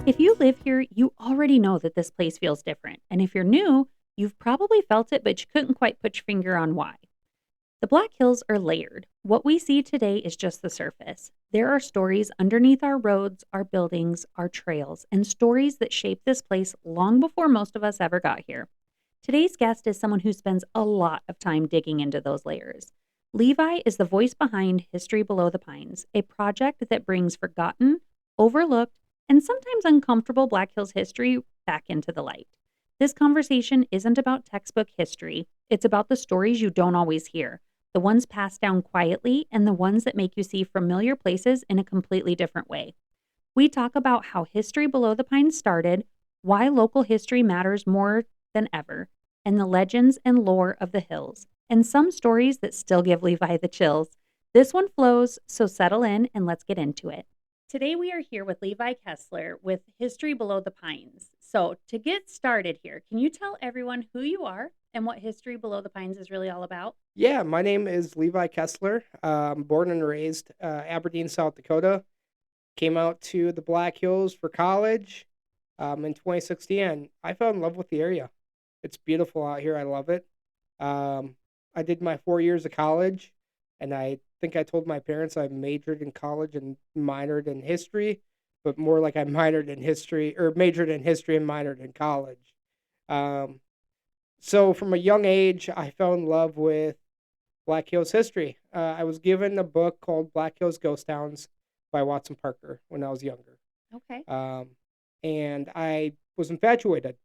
If you live here, you already know that this place feels different. And if you're new, you've probably felt it, but you couldn't quite put your finger on why. The Black Hills are layered. What we see today is just the surface. There are stories underneath our roads, our buildings, our trails, and stories that shaped this place long before most of us ever got here. Today's guest is someone who spends a lot of time digging into those layers. Levi is the voice behind History Below the Pines, a project that brings forgotten, overlooked, and sometimes uncomfortable Black Hills history back into the light. This conversation isn't about textbook history, it's about the stories you don't always hear, the ones passed down quietly, and the ones that make you see familiar places in a completely different way. We talk about how History Below the Pines started, why local history matters more than ever, and the legends and lore of the hills, and some stories that still give Levi the chills. This one flows, so settle in and let's get into it. Today we are here with Levi Kessler with History Below the Pines. So, to get started here, can you tell everyone who you are and what History Below the Pines is really all about? Yeah, my name is Levi Kessler. Born and raised Aberdeen, South Dakota. Came out to the Black Hills for college in 2016. I fell in love with the area. It's beautiful out here. I love it. Um, I did my 4 years of college, and I think I told my parents I majored in college and minored in history, but more like I minored in history or majored in history and minored in college. Um, so from a young age, I fell in love with Black Hills history. I was given a book called Black Hills Ghost Towns by Watson Parker when I was younger. Okay. Um, and I was infatuated.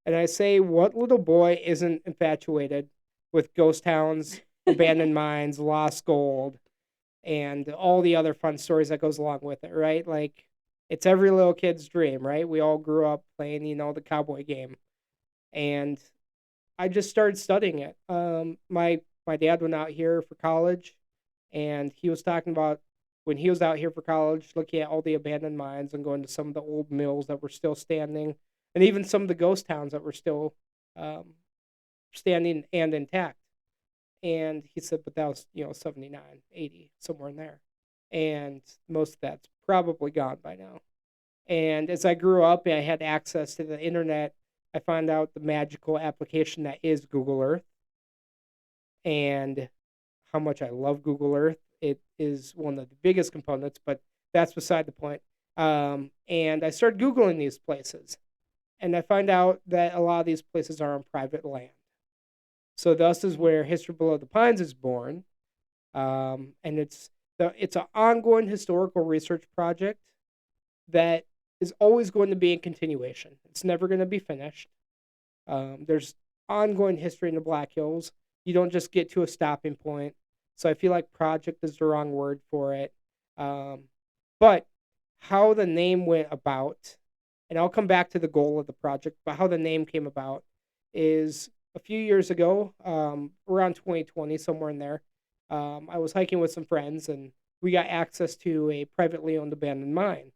And I say, what little boy isn't infatuated with ghost towns, abandoned mines, lost gold, and all the other fun stories that goes along with it, right? Like, it's every little kid's dream, right? We all grew up playing, the cowboy game. And I just started studying it. My dad went out here for college, and he was talking about when he was out here for college, looking at all the abandoned mines and going to some of the old mills that were still standing, and even some of the ghost towns that were still um, standing and intact. And he said, but that was 79, 80, somewhere in there, and most of that's probably gone by now. And as I grew up and I had access to the internet, I found out the magical application that is Google Earth and how much I love Google Earth. It is one of the biggest components, but that's beside the point. And I started Googling these places, and I find out that a lot of these places are on private land. So thus is where History Below the Pines is born, and it's an ongoing historical research project that is always going to be in continuation. It's never going to be finished. There's ongoing history in the Black Hills. You don't just get to a stopping point. So I feel like project is the wrong word for it. Um, but how the name went about, and I'll come back to the goal of the project, but how the name came about is a few years ago, around 2020, somewhere in there. I was hiking with some friends, and we got access to a privately owned abandoned mine.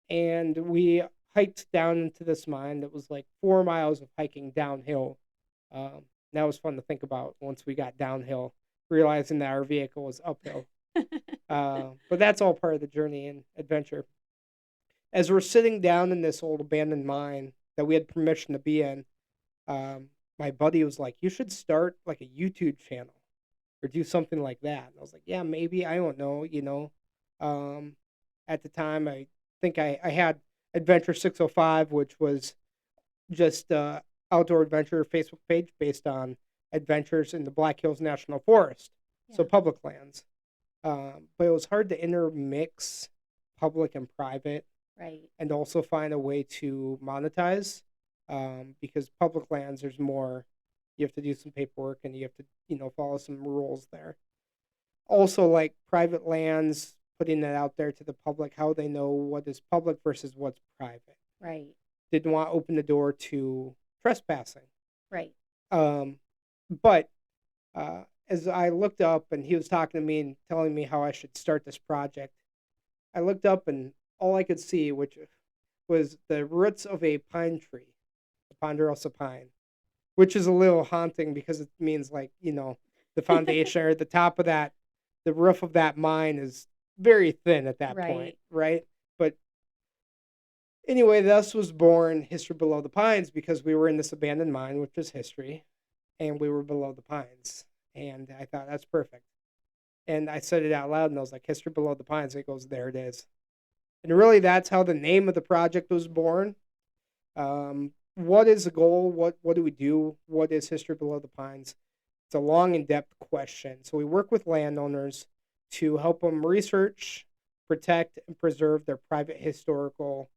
And we hiked down into this mine that was like 4 miles of hiking downhill. That was fun to think about once we got downhill, realizing that our vehicle was uphill. But that's all part of the journey and adventure. As we're sitting down in this old abandoned mine that we had permission to be in, my buddy was like, "You should start like a YouTube channel or do something like that." And I was like, "Yeah, maybe. I don't know. Um, at the time, I think I had Adventure 605, which was just outdoor adventure Facebook page based on adventures in the Black Hills National Forest, so Yeah. public lands. But it was hard to intermix public and private, Right. and also find a way to monetize, because public lands there's more. You have to do some paperwork and you have to follow some rules there. Also, like private lands, putting it out there to the public, how they know what is public versus what's private. Right. Didn't want to open the door to trespassing. Right. Um, but as I looked up and he was talking to me and telling me how I should start this project, I looked up and all I could see, which was the roots of a pine tree, a ponderosa pine, which is a little haunting because it means like, the foundation or the top of that, the roof of that mine is very thin at that point, Right. right? But Anyway, thus was born History Below the Pines because we were in this abandoned mine, which is history, and we were below the pines. And I thought that's perfect. And I said it out loud, and I was like, History Below the Pines. It goes, there it is. And really, that's how the name of the project was born. What is the goal? What do we do? What is History Below the Pines? It's a long and depth question. So we work with landowners to help them research, protect, and preserve their private historical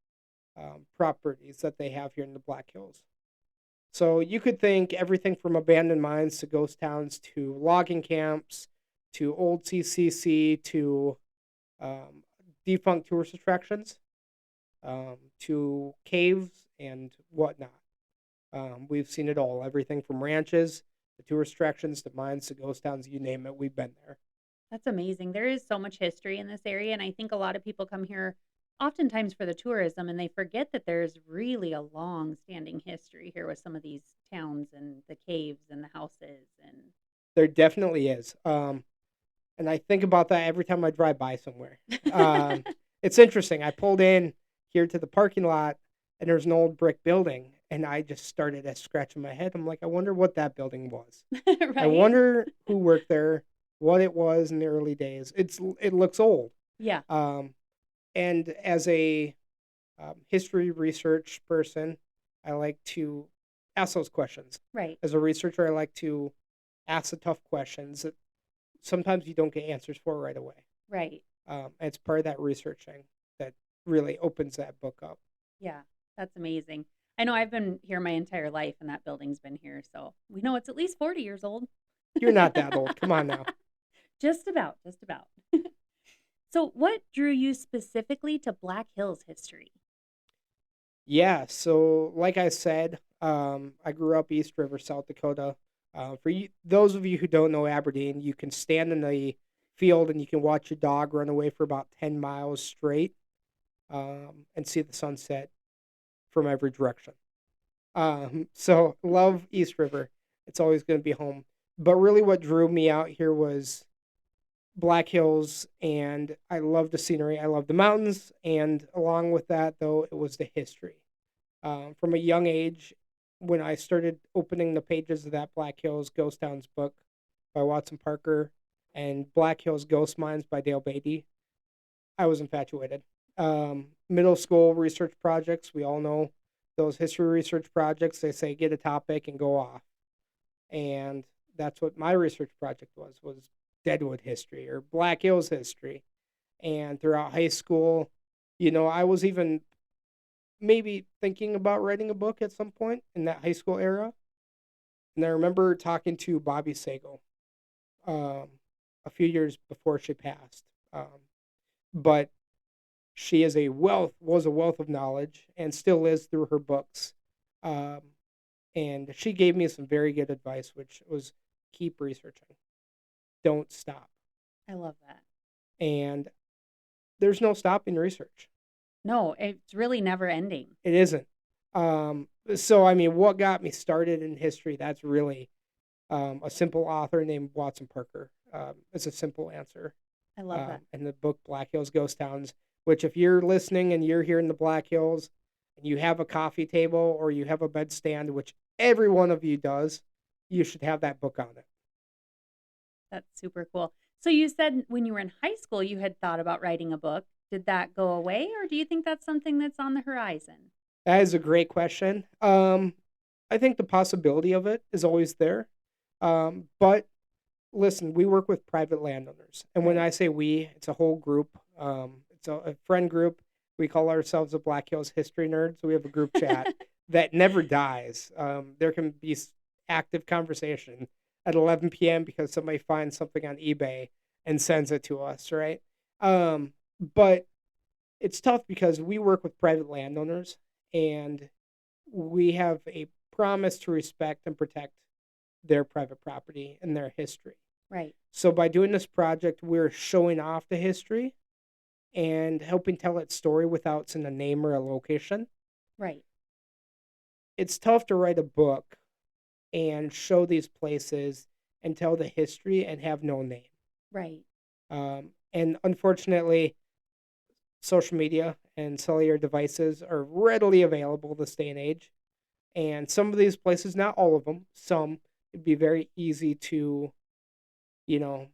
properties that they have here in the Black Hills. So you could think everything from abandoned mines to ghost towns to logging camps to old CCC to um, defunct tourist attractions to caves and whatnot. We've seen it all, everything from ranches to tourist attractions to mines to ghost towns, you name it, we've been there. That's amazing. There is so much history in this area, and I think a lot of people come here oftentimes for the tourism and they forget that there's really a long-standing history here with some of these towns and the caves and the houses and There definitely is. And I think about that every time I drive by somewhere. Um, it's interesting. I pulled in here to the parking lot and there's an old brick building. And I just started scratching my head. I'm like, I wonder what that building was. I right? wonder who worked there, what it was in the early days. It looks old. Yeah, Um, and as a history research person, I like to ask those questions. right, As a researcher, I like to ask the tough questions that sometimes you don't get answers for right away. right. And it's part of that researching that really opens that book up. Yeah, that's amazing. I know I've been here my entire life and that building's been here, so we know it's at least 40 years old. You're not that old. Come on now. Just about, just about. So, what drew you specifically to Black Hills history? Yeah. So, like I said, I grew up East River, South Dakota. For you, those of you who don't know Aberdeen, you can stand in the field and you can watch your dog run away for about 10 miles straight and see the sunset from every direction. So love East River. It's always going to be home. But really, what drew me out here was Black Hills, and I love the scenery. I love the mountains, and along with that, though, it was the history. From a young age, when I started opening the pages of that Black Hills Ghost Towns book by Watson Parker and Black Hills Ghost Mines by Dale Beatty, I was infatuated. Middle school research projects, we all know those history research projects. They say get a topic and go off, and that's what my research project was Deadwood history or Black Hills history. And throughout high school, I was even maybe thinking about writing a book at some point in that high school era. And I remember talking to Bobby Sagal um, a few years before she passed. But she was a wealth of knowledge and still is through her books. Um, and she gave me some very good advice, which was keep researching, don't stop. I love that. And there's no stopping research. No, it's really never ending. It isn't. So I mean, what got me started in history? That's really a simple author named Watson Parker. It's a simple answer. I love that. And the book Black Hills Ghost Towns, which if you're listening and you're here in the Black Hills and you have a coffee table or you have a bedstand, which every one of you does, you should have that book on it. That's super cool. So, you said when you were in high school, you had thought about writing a book. Did that go away, or do you think that's something that's on the horizon? That is a great question. I think the possibility of it is always there. But listen, we work with private landowners. And when Right. I say we, it's a whole group. It's a friend group. We call ourselves the Black Hills History Nerds. We have a group chat that never dies. There can be active conversation at 11 p.m. because somebody finds something on eBay and sends it to us, right? But it's tough because we work with private landowners and we have a promise to respect and protect their private property and their history. Right. So by doing this project, we're showing off the history and helping tell its story without it's in a name or a location. Right. It's tough to write a book and show these places and tell the history and have no name. Right. And unfortunately, social media and cellular devices are readily available this day and age. And some of these places, not all of them, some, it'd be very easy to, you know,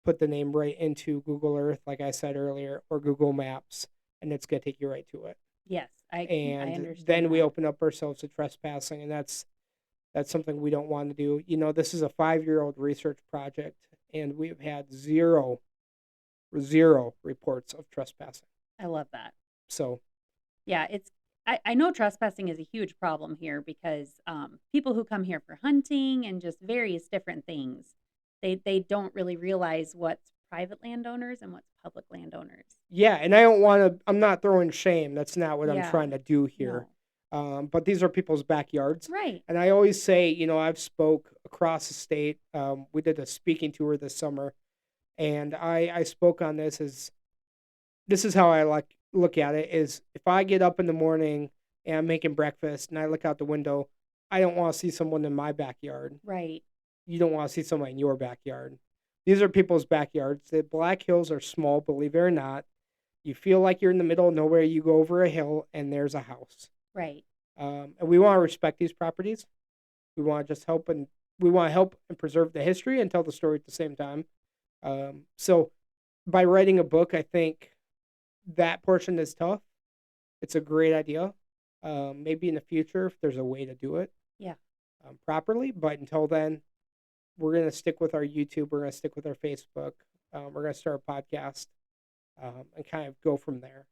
put the name right into Google Earth, like I said earlier, or Google Maps, and it's going to take you right to it. Yes, I And understand then we that. open up ourselves to trespassing, and that's something we don't want to do. This is a 5-year-old research project, and we've had zero reports of trespassing. I love that. So Yeah, I know trespassing is a huge problem here because people who come here for hunting and just various different things, they don't really realize what's private landowners and what's public landowners. yeah, and I don't want to. I'm not throwing shame. That's not what I'm Yeah, trying to do here. no, But these are people's backyards, right, and I always say, I've spoke across the state. We did a speaking tour this summer, and I spoke on this is how I like look at it is if I get up in the morning and I'm making breakfast and I look out the window, I don't want to see someone in my backyard. right, You don't want to see someone in your backyard. These are people's backyards. The Black Hills are small, believe it or not. You feel like you're in the middle of nowhere. You go over a hill and there's a house. right. And we want to respect these properties. We want to just help and we want to help and preserve the history and tell the story at the same time. So by writing a book, I think that portion is tough. It's a great idea. Maybe in the future, if there's a way to do it Yeah, properly. But until then, we're going to stick with our YouTube. We're going to stick with our Facebook. We're going to start a podcast and kind of go from there.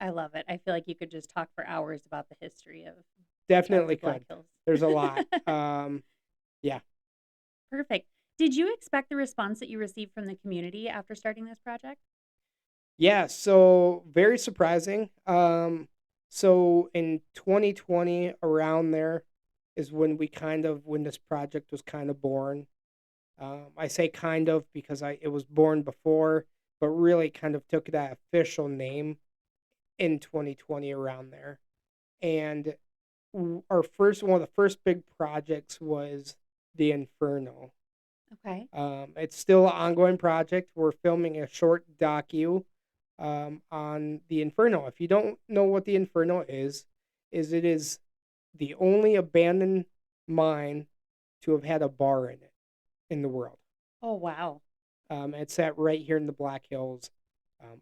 I love it. I feel like you could just talk for hours about the history of the Definitely Black could. Hills. There's a lot. Yeah. Perfect. Did you expect the response that you received from the community after starting this project? Yeah. So very surprising. So in 2020, around there is when this project was kind of born. I say kind of because it was born before, but really kind of took that official name in 2020 around there. And one of the first big projects was the Inferno. Okay. It's still an ongoing project. We're filming a short docu on the Inferno. If you don't know what the Inferno is it is the only abandoned mine to have had a bar in it in the world. Oh, wow. It's at right here in the Black Hills,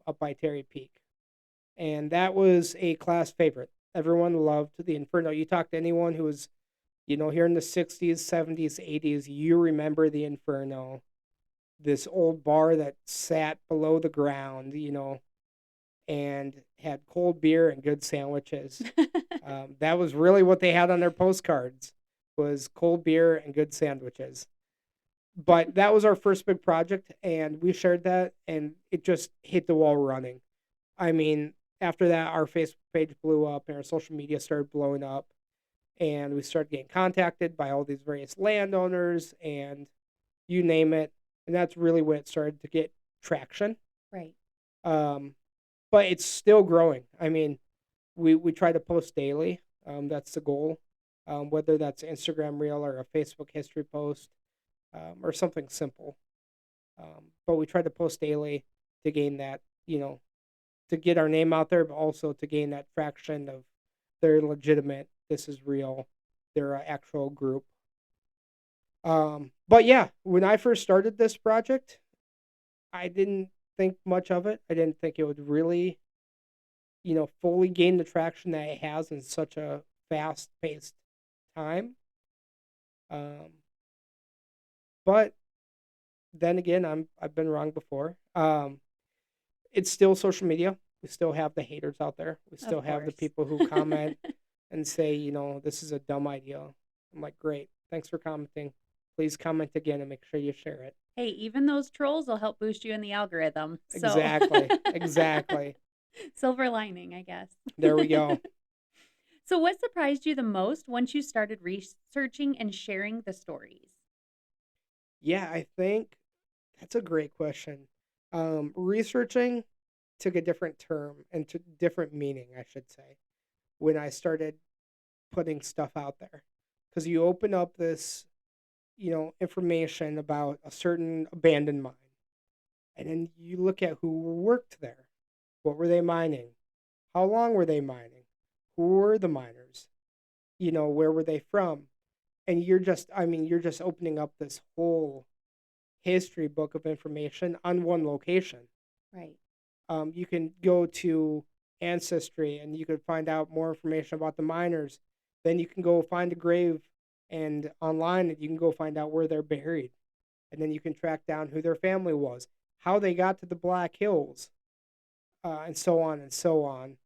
up by Terry Peak, and that was a class favorite. Everyone loved the Inferno. You talk to anyone who was, here in the '60s, '70s, '80s, you remember the Inferno, this old bar that sat below the ground, and had cold beer and good sandwiches. That was really what they had on their postcards was cold beer and good sandwiches. But that was our first big project, and we shared that, and it just hit the wall running. I mean, after that, our Facebook page blew up, and our social media started blowing up, and we started getting contacted by all these various landowners, and you name it. And that's really when it started to get traction. Right. Um, but it's still growing. I mean, we try to post daily. That's the goal. Whether that's Instagram reel or a Facebook history post, or something simple. But we try to post daily to gain that, to get our name out there, but also to gain that traction of they're legitimate. This is real. They're an actual group. But yeah, when I first started this project, I didn't think much of it. I didn't think it would really, fully gain the traction that it has in such a fast paced time. Um, but then again, I've been wrong before. It's still social media. We still have the haters out there. We still Of have the course. people who comment and say, this is a dumb idea. I'm like, great, thanks for commenting. Please comment again and make sure you share it. Hey, even those trolls will help boost you in the algorithm. So Exactly. Exactly. silver lining, I guess. There we go. So what surprised you the most once you started researching and sharing the stories? Yeah, I think that's a great question. Researching took a different term and to different meaning, I should say, when I started putting stuff out there. Because you open up this, information about a certain abandoned mine, and then you look at who worked there. What were they mining? How long were they mining? Who were the miners? Where were they from? And you're just opening up this whole history book of information on one location. Right. You can go to Ancestry and you could find out more information about the miners. Then you can go find a grave and online and you can go find out where they're buried. And then you can track down who their family was, how they got to the Black Hills, and so on and so on.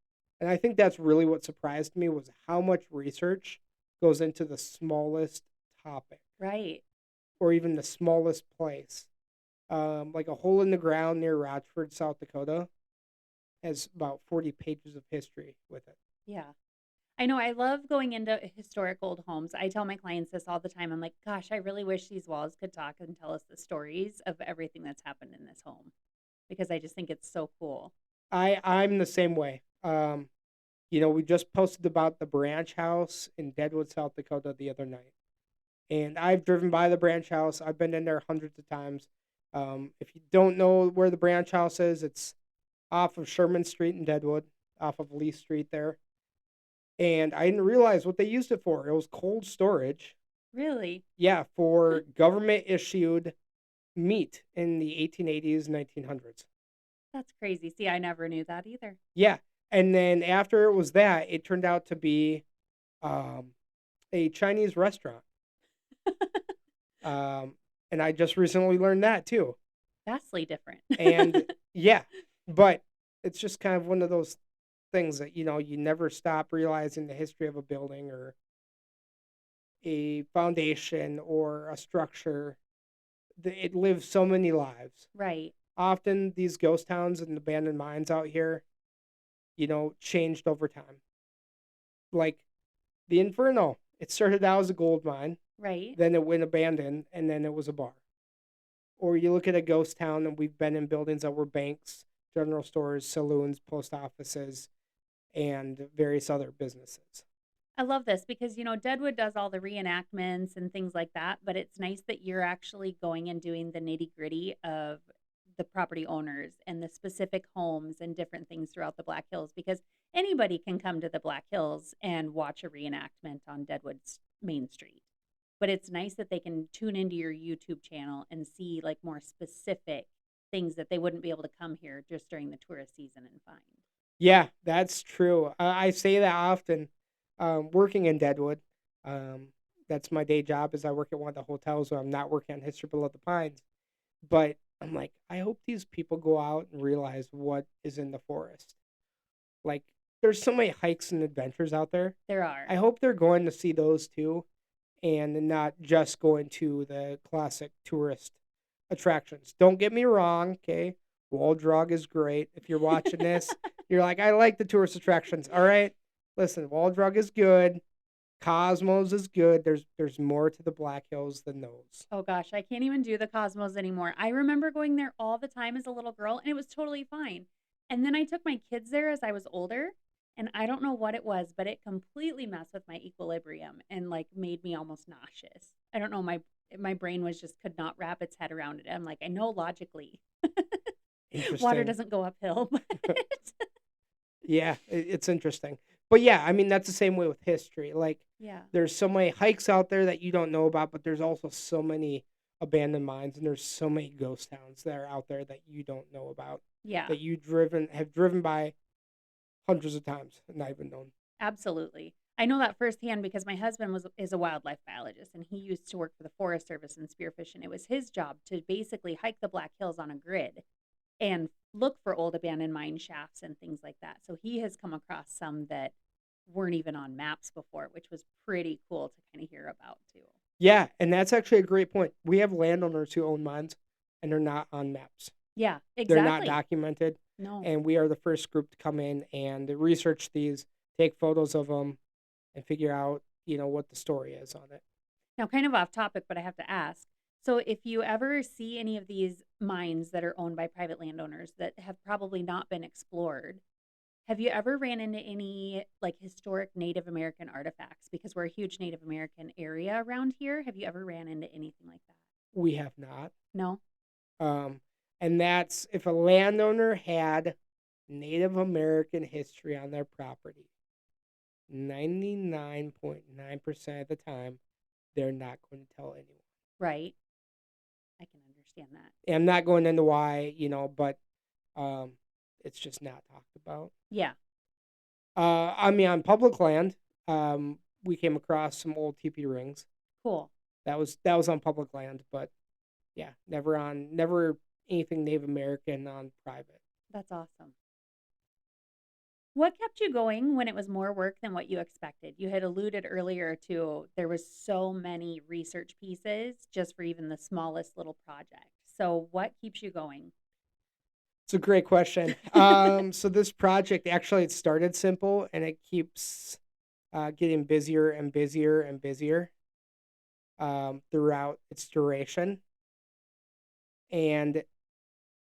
And I think that's really what surprised me was how much research goes into the smallest topic Right. or even the smallest place. Like a hole in the ground near Rochford, South Dakota, has about 40 pages of history with it. Yeah. I know I love going into historic old homes. I tell my clients this all the time. I'm like, gosh, I really wish these walls could talk and tell us the stories of everything that's happened in this home because I just think it's so cool. I'm the same way. We just posted about the Branch House in Deadwood, South Dakota the other night. And I've driven by the Branch House. I've been in there hundreds of times. If you don't know where the Branch House is, it's off of Sherman Street in Deadwood, off of Lee Street there. And I didn't realize what they used it for. It was cold storage. Really? Yeah, for government issued meat in the 1880s, 1900s. That's crazy. See, I never knew that either. Yeah. And then after it was that, it turned out to be um, a Chinese restaurant. And I just recently learned that too. Vastly different. And yeah, but it's just kind of one of those things that, you never stop realizing the history of a building or a foundation or a structure. It lives so many lives. Right. Often these ghost towns and abandoned mines out here, changed over time. Like the Inferno, it started out as a gold mine, Right. then it went abandoned, and then it was a bar. Or you look at a ghost town, and we've been in buildings that were banks, general stores, saloons, post offices, and various other businesses. I love this because, Deadwood does all the reenactments and things like that, but it's nice that you're actually going and doing the nitty gritty of the property owners and the specific homes and different things throughout the Black Hills because anybody can come to the Black Hills and watch a reenactment on Deadwood's Main Street. But it's nice that they can tune into your YouTube channel and see like more specific things that they wouldn't be able to come here just during the tourist season and find. Yeah, that's true. I say that often. Working in Deadwood, that's my day job. Is I work at one of the hotels where I'm not working on History Below the Pines. But I'm like, I hope these people go out and realize what is in the forest. Like, there's so many hikes and adventures out there. There are. I hope they're going to see those too, and not just going to the classic tourist attractions. Don't get me wrong, okay? Wall Drug is great. If you're watching this, you're like, I like the tourist attractions. All right, listen, Wall Drug is good. Cosmos is good. There's more to the Black Hills than those. Oh gosh, I can't even do the Cosmos anymore. I remember going there all the time as a little girl and it was totally fine. And then I took my kids there as I was older and I don't know what it was, but it completely messed with my equilibrium and like made me almost nauseous. I don't know, my brain was just could not wrap its head around it. I'm like, I know logically water Interesting. doesn't go uphill, but Yeah, it's interesting. But yeah, I mean, that's the same way with history. Like, yeah. there's so many hikes out there that you don't know about, but there's also so many abandoned mines, and there's so many ghost towns that are out there that you don't know about, Yeah. that have driven by hundreds of times and not even known. Absolutely. I know that firsthand because my husband is a wildlife biologist and he used to work for the Forest Service and spearfish and it was his job to basically hike the Black Hills on a grid and look for old abandoned mine shafts and things like that. So he has come across some that weren't even on maps before, which was pretty cool to kind of hear about too. Yeah, and that's actually a great point. We have landowners who own mines, and they're not on maps. Yeah, They're not exactly. documented, No. and we are the first group to come in and research these, take photos of them, and figure out, what the story is on it. Now, kind of off topic, but I have to ask. So, if you ever see any of these mines that are owned by private landowners that have probably not been explored, have you ever ran into any like historic Native American artifacts? Because we're a huge Native American area around here. Have you ever ran into anything like that? We have not. No? Um, and that's if a landowner had Native American history on their property. 99.9% of the time, they're not going to tell anyone. Right. I can understand that. And I'm not going into why, but um, it's just not talked about. Yeah. I mean, on public land, we came across some old teepee rings. Cool. That was on public land, but yeah, never anything Native American on private. That's awesome. What kept you going when it was more work than what you expected? You had alluded earlier to there was so many research pieces just for even the smallest little project. So what keeps you going? It's a great question. So this project actually it started simple and it keeps getting busier and busier and busier throughout its duration. And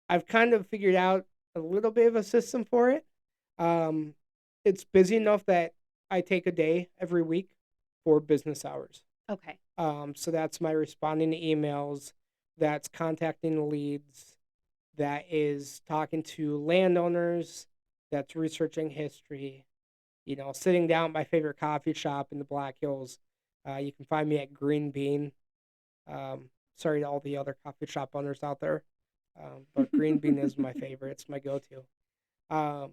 I've kind of figured out a little bit of a system for it. Um, it's busy enough that I take a day every week for business hours. Okay. So that's my responding to emails, that's contacting leads, that is talking to landowners, that's researching history, sitting down at my favorite coffee shop in the Black Hills. You can find me at Green Bean. Sorry to all the other coffee shop owners out there, but Green Bean is my favorite. It's my go-to. Um,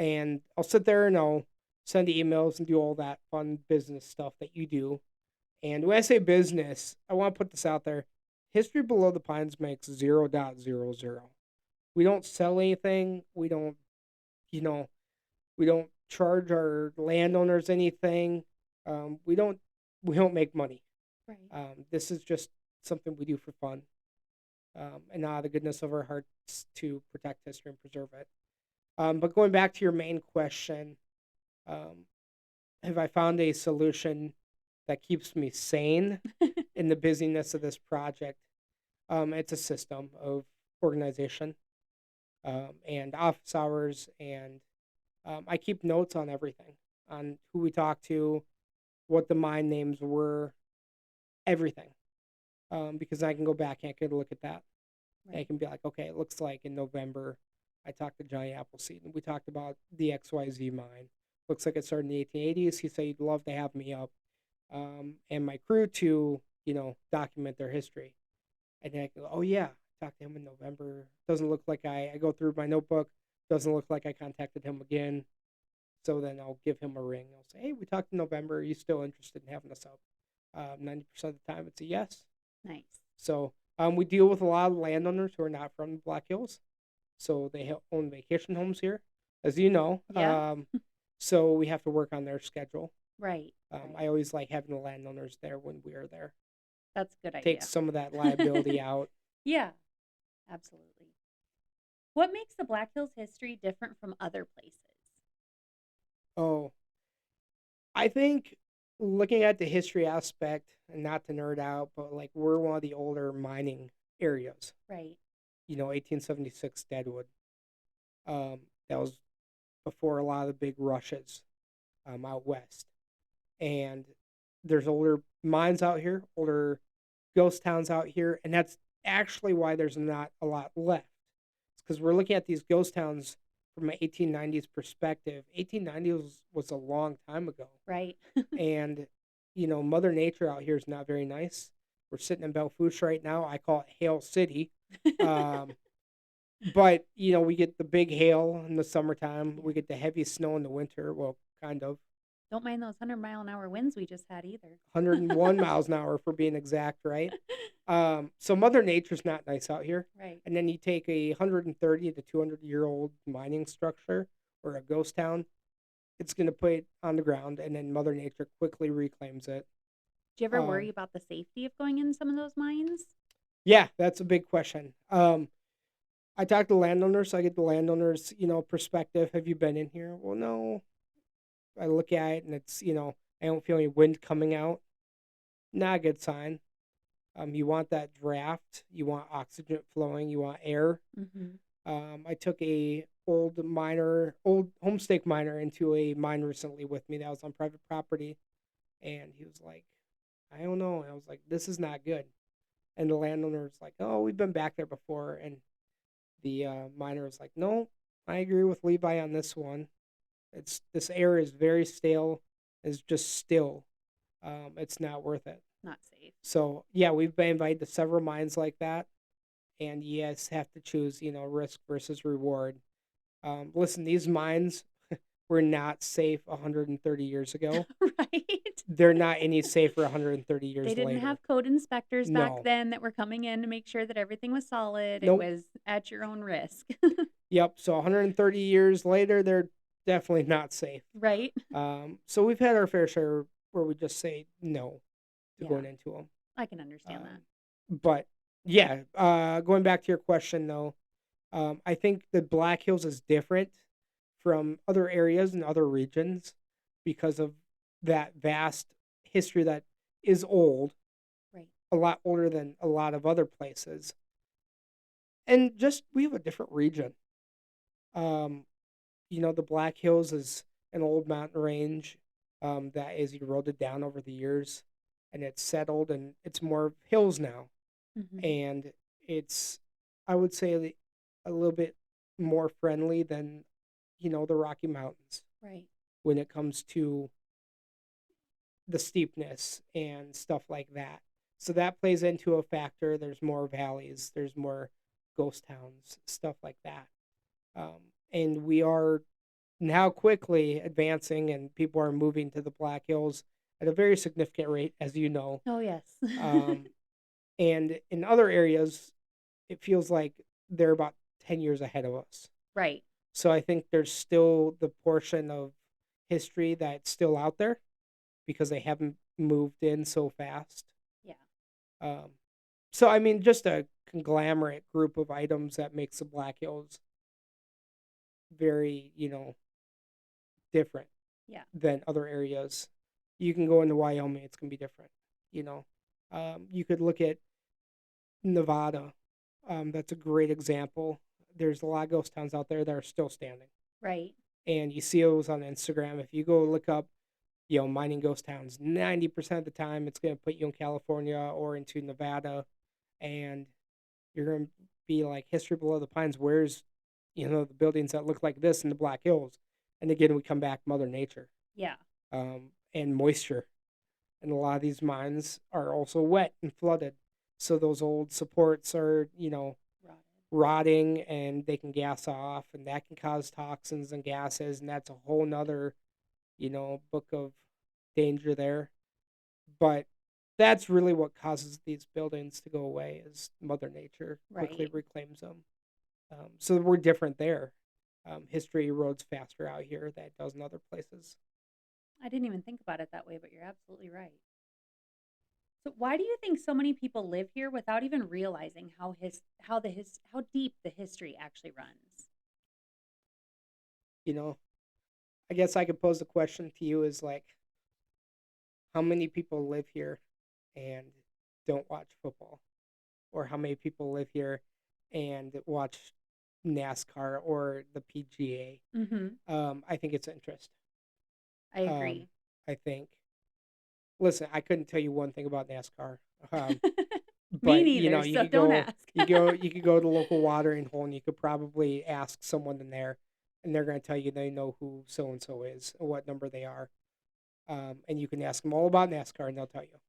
and I'll sit there and I'll send emails and do all that fun business stuff that you do. And when I say business, I want to put this out there. History Below the Pines makes 0.00. We don't sell anything. You know, we don't charge our landowners anything. We don't make money. Right. This is just something we do for fun, and out of the goodness of our hearts to protect history and preserve it. But going back to your main question, um, have I found a solution that keeps me sane in the busyness of this project? It's a system of organization and office hours, and I keep notes on everything, on who we talked to, what the mine names were, everything. Because I can go back and I can look at that. And I Right. can be like, okay, it looks like in November I talked to Johnny Appleseed and we talked about the XYZ mine. Looks like it started in the 1880s. He said he'd love to have me up and my crew to, document their history. And then I go, oh yeah, I talked to him in November. Doesn't look like I go through my notebook. Doesn't look like I contacted him again. So then I'll give him a ring. I'll say, hey, we talked in November. Are you still interested in having us up? 90% of the time, it's a yes. Nice. So we deal with a lot of landowners who are not from the Black Hills. So they own vacation homes here, as you know. Yeah. So we have to work on their schedule. Right. I always like having the landowners there when we are there. That's a good idea. Takes some of that liability out. Yeah, absolutely. What makes the Black Hills history different from other places? Oh, I think looking at the history aspect, and not to nerd out, but like we're one of the older mining areas. Right. 1876 Deadwood. That was before a lot of the big rushes out west. And there's older mines out here, older ghost towns out here, and that's actually why there's not a lot left. It's because we're looking at these ghost towns from an 1890s perspective. 1890 was a long time ago. Right. And, Mother Nature out here is not very nice. We're sitting in Belfouche right now. I call it Hail City. Um, but, we get the big hail in the summertime. Yeah. We get the heavy snow in the winter. Well, kind of. Don't mind those 100-mile-an-hour winds we just had either. 101 miles an hour for being exact, right? So Mother Nature's not nice out here. Right. And then you take a 130 to 200-year-old mining structure or a ghost town, it's going to put it on the ground, and then Mother Nature quickly reclaims it. Do you ever worry about the safety of going in some of those mines? Yeah, that's a big question. I talk to landowners, so I get the landowners, perspective. Have you been in here? Well, no. I look at it, and it's, I don't feel any wind coming out. Not a good sign. You want that draft. You want oxygen flowing. You want air. Mm-hmm. I took a old homestake miner into a mine recently with me that was on private property, and he was like, I don't know. And I was like, this is not good. And the landowner was like, oh, we've been back there before, and the miner was like, no, I agree with Levi on this one. This air is very stale. Is just still. It's not worth it. Not safe. So yeah, we've been invited to several mines like that, and yes, have to choose, risk versus reward. Listen, these mines were not safe 130 years ago. Right? They're not any safer 130 They years didn't later. have code inspectors back No. then that were coming in to make sure that everything was solid. It Nope. was at your own risk. Yep. So 130 years later, they're definitely not safe. Right? So we've had our fair share where we just say no to Yeah, going into them. I can understand that. But yeah, going back to your question though, I think the Black Hills is different from other areas and other regions because of that vast history that is old, Right. a lot older than a lot of other places. And just we have a different region. Um, the Black Hills is an old mountain range that is eroded down over the years, and it's settled and it's more hills now. Hmm. And it's, I would say, a little bit more friendly than the Rocky Mountains Right. when it comes to the steepness and stuff like that. So that plays into a factor. There's more valleys, there's more ghost towns, stuff like that. And we are now quickly advancing, and people are moving to the Black Hills at a very significant rate, as you know. Oh, yes. Um, and in other areas, it feels like they're about 10 years ahead of us. Right. So I think there's still the portion of history that's still out there because they haven't moved in so fast. Yeah. Um, so, I mean, just a conglomerate group of items that makes the Black Hills very, different Yeah. than other areas. You can go into Wyoming, it's going to be different. You could look at Nevada. That's a great example. There's a lot of ghost towns out there that are still standing. Right. And you see those on Instagram. If you go look up, mining ghost towns, 90% of the time it's going to put you in California or into Nevada. And you're going to be like, history below the pines. Where's, the buildings that look like this in the Black Hills? And again, we come back Mother Nature Yeah. and moisture. And a lot of these mines are also wet and flooded. So those old supports are, Rotted. rotting and they can gas off, and that can cause toxins and gases. And that's a whole nother, book of danger there. But that's really what causes these buildings to go away is Mother Nature quickly Right. reclaims them. So we're different there. History erodes faster out here than it does in other places. I didn't even think about it that way, but you're absolutely right. So why do you think so many people live here without even realizing how deep the history actually runs? You know, I guess I could pose the question to you is like, how many people live here and don't watch football? Or how many people live here and watch NASCAR or the PGA? Mhm. I think it's interest. I Um, agree. I think. Listen, I couldn't tell you one thing about NASCAR. Um, Me but neither, you so could don't go, ask. you could go to the local watering hole, and you could probably ask someone in there, and they're going to tell you they know who so and so is and what number they are. And you can ask them all about NASCAR, and they'll tell you.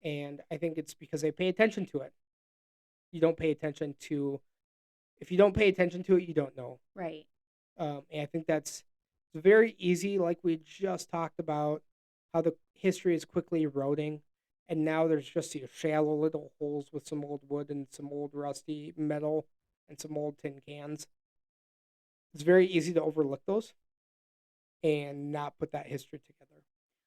And I think it's because they pay attention to it. You don't pay attention to If you don't pay attention to it, you don't know. Right. And I think that's very easy, like we just talked about, how the history is quickly eroding. And now there's just these shallow little holes with some old wood and some old rusty metal and some old tin cans. It's very easy to overlook those and not put that history together.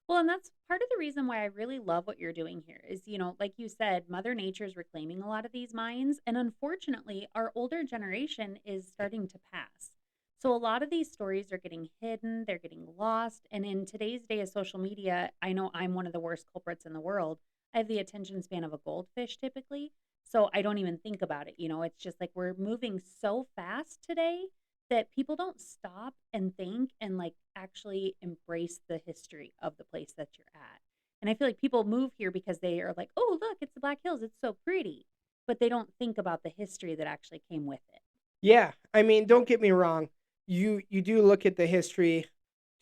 Well, and that's part of the reason why I really love what you're doing here is, like you said, Mother Nature's reclaiming a lot of these mines. And unfortunately, our older generation is starting to pass. So a lot of these stories are getting hidden, they're getting lost. And in today's day of social media, I know I'm one of the worst culprits in the world. I have the attention span of a goldfish typically. So I don't even think about it. It's just like we're moving so fast today that people don't stop and think and like actually embrace the history of the place that you're at. And I feel like people move here because they are like, "Oh, look, it's the Black Hills. It's so pretty." But they don't think about the history that actually came with it. Yeah, I mean, don't get me wrong. You do look at the history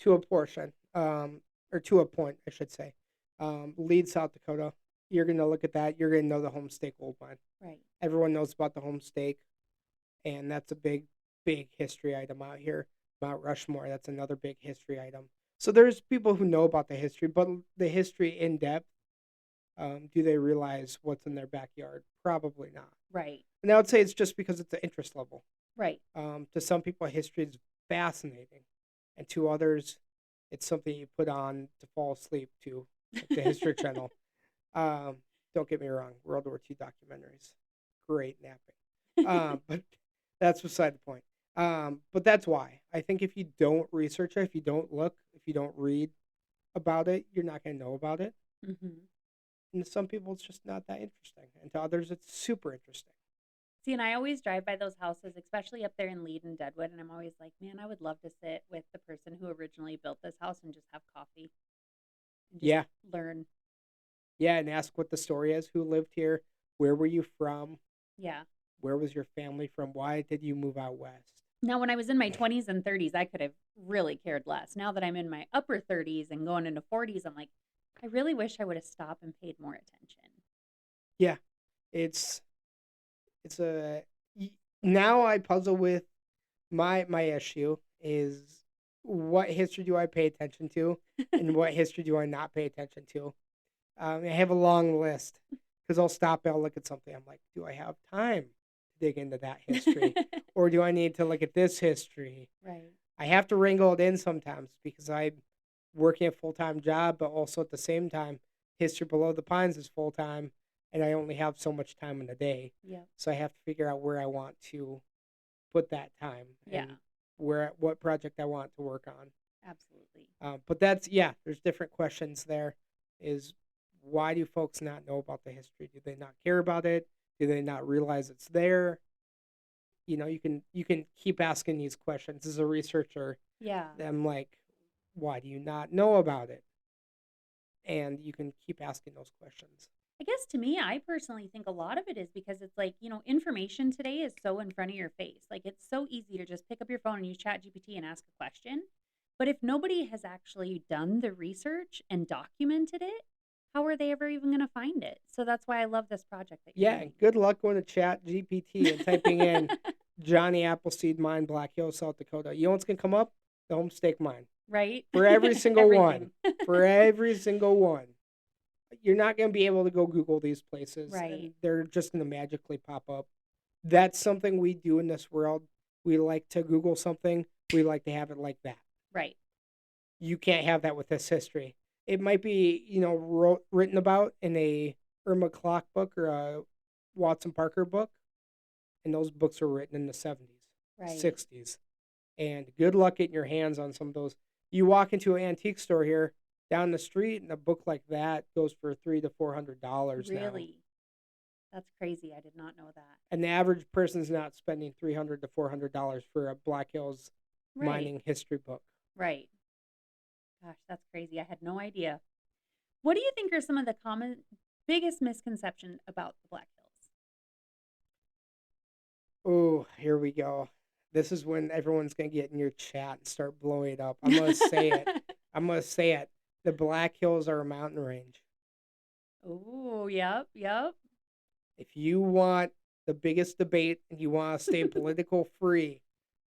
to a portion, or to a point, I should say. Lead South Dakota. You're gonna look at that. You're gonna know the Homestake Gold Mine. Right. Everyone knows about the Homestake, and that's a big history item out here. Mount Rushmore. That's another big history item. So there's people who know about the history, but the history in depth. Do they realize what's in their backyard? Probably not. Right. And I would say it's just because it's an interest level. Right. To some people, history is fascinating, and to others, it's something you put on to fall asleep to, like the History Channel. Um, don't get me wrong, World War II documentaries, great napping. But that's beside the point. But that's why I think if you don't research it, if you don't look, if you don't read about it, you're not going to know about it. Hmm. And to some people, it's just not that interesting, and to others, it's super interesting. See, and I always drive by those houses, especially up there in Lead and Deadwood, and I'm always like, man, I would love to sit with the person who originally built this house and just have coffee and just Yeah, learn. yeah, and ask what the story is. Who lived here? Where were you from? Yeah. Where was your family from? Why did you move out west? Now, when I was in my 20s and 30s, I could have really cared less. Now that I'm in my upper 30s and going into 40s, I'm like, I really wish I would have stopped and paid more attention. Yeah, it's it's a now I puzzle with my issue is what history do I pay attention to, and what history do I not pay attention to. I have a long list because I'll stop and I'll look at something. I'm like, do I have time to dig into that history, or do I need to look at this history? Right. I have to wrangle it in sometimes because I'm working a full time job, but also at the same time, History Below the Pines is full time, and I only have so much time in a day. Yep. So I have to figure out where I want to put that time Yeah. and where what project I want to work on. Absolutely. But that's yeah, there's different questions there. Is why do folks not know about the history? Do they not care about it? Do they not realize it's there? You can keep asking these questions as a researcher. Yeah. I'm like, why do you not know about it? And you can keep asking those questions. I guess to me, I personally think a lot of it is because it's like, information today is so in front of your face. Like it's so easy to just pick up your phone and use Chat GPT and ask a question. But if nobody has actually done the research and documented it, how are they ever even going to find it? So that's why I love this project that you're Yeah, doing. good luck going to Chat GPT and typing in Johnny Appleseed Mine, Black Hills, South Dakota. You know what's gonna come up? The Homestake Mine. Right? For every single one. Everything. For every single one. You're not going to be able to go Google these places, Right. and they're just going to magically pop up. That's something we do in this world. We like to Google something, we like to have it like that. Right. You can't have that with this history. It might be, written about in a Irma Clark book or a Watson Parker book, and those books were written in the 70s, Right. 60s. And good luck getting your hands on some of those. You walk into an antique store here down the street, and a book like that goes for $300 to $400 now. Really? That's crazy. I did not know that. And the average person's not spending $300 to $400 for a Black Hills Right. mining history book. Right. Gosh, that's crazy. I had no idea. What do you think are some of the biggest misconceptions about the Black Hills? Oh, here we go. This is when everyone's gonna get in your chat and start blowing it up. I'm gonna say it. I'm gonna say it. The Black Hills are a mountain range. Oh, yep, yep. If you want the biggest debate and you want to stay political free,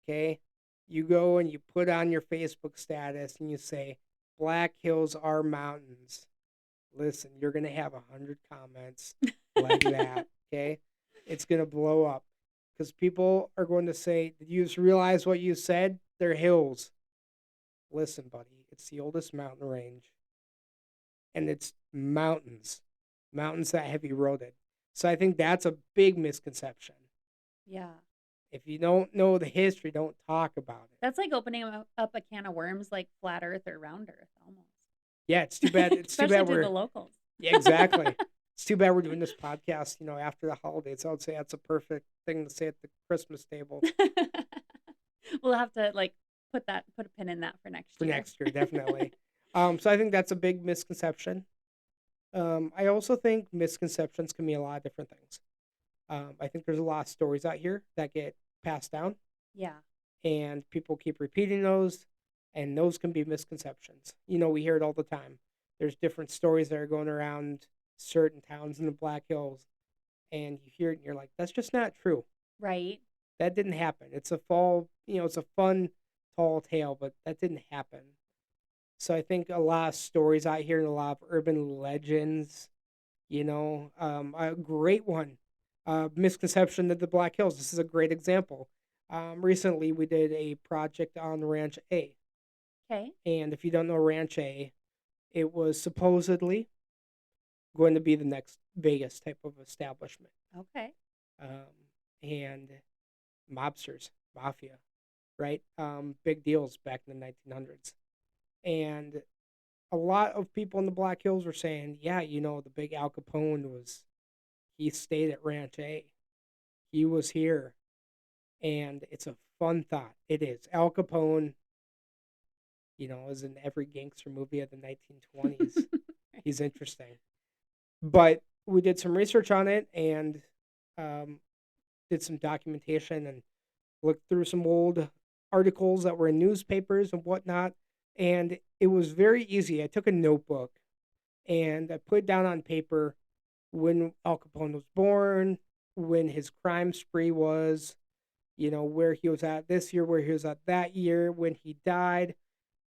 okay, you go and you put on your Facebook status and you say, Black Hills are mountains. Listen, you're going to have 100 comments like that, okay? It's going to blow up because people are going to say, did you just realize what you said? They're hills. Listen, buddy, it's the oldest mountain range. And it's mountains that have eroded. So I think that's a big misconception. Yeah. If you don't know the history, don't talk about it. That's like opening up a can of worms like flat earth or round earth almost. Yeah, it's too bad. It's too Especially bad to we're the locals. Yeah, exactly. It's too bad we're doing this podcast, after the holidays. I would say that's a perfect thing to say at the Christmas table We'll have to put a pin in that for next for year. next year, definitely. So I think that's a big misconception. I also think misconceptions can mean a lot of different things. I think there's a lot of stories out here that get passed down, Yeah. and people keep repeating those, and those can be misconceptions. We hear it all the time. There's different stories that are going around certain towns in the Black Hills, and you hear it and you're like, that's just not true. Right. That didn't happen. It's a fun, tall tale, but that didn't happen. So I think a lot of stories out here and a lot of urban legends, a great one, misconception that the Black Hills. This is a great example. Recently, we did a project on Ranch A. Okay. And if you don't know Ranch A, it was supposedly going to be the next Vegas type of establishment. Okay. And mobsters, mafia, right? Big deals back in the 1900s. And a lot of people in the Black Hills were saying, yeah, the big Al Capone he stayed at Ranch A. He was here. And it's a fun thought. It is. Al Capone, is in every gangster movie of the 1920s. He's interesting. But we did some research on it and um, did some documentation and looked through some old articles that were in newspapers and whatnot. And it was very easy. I took a notebook and I put down on paper when Al Capone was born, when his crime spree was, where he was at this year, where he was at that year, when he died.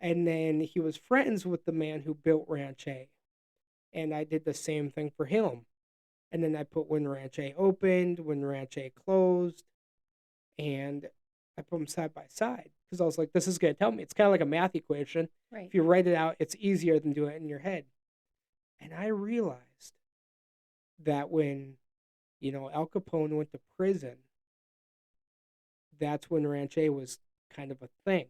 And then he was friends with the man who built Ranch A. And I did the same thing for him. And then I put when Ranch A opened, when Ranch A closed, and I put them side by side because I was like, this is going to tell me. It's kind of like a math equation. Right. If you write it out, it's easier than doing it in your head. And I realized that when, Al Capone went to prison, that's when Ranch A was kind of a thing.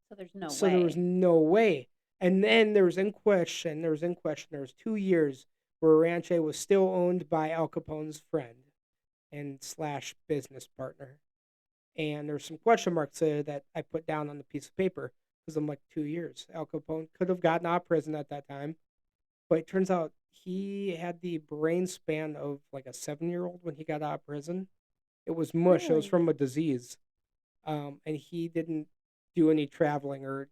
So there's no So way. there was no way. And then there was 2 years where Ranch A was still owned by Al Capone's friend and slash business partner. And there's some question marks there that I put down on the piece of paper because I'm like 2 years. Al Capone could have gotten out of prison at that time, but it turns out he had the brain span of like a 7-year-old when he got out of prison. It was mush. It was Really? from a disease. And he didn't do any traveling or,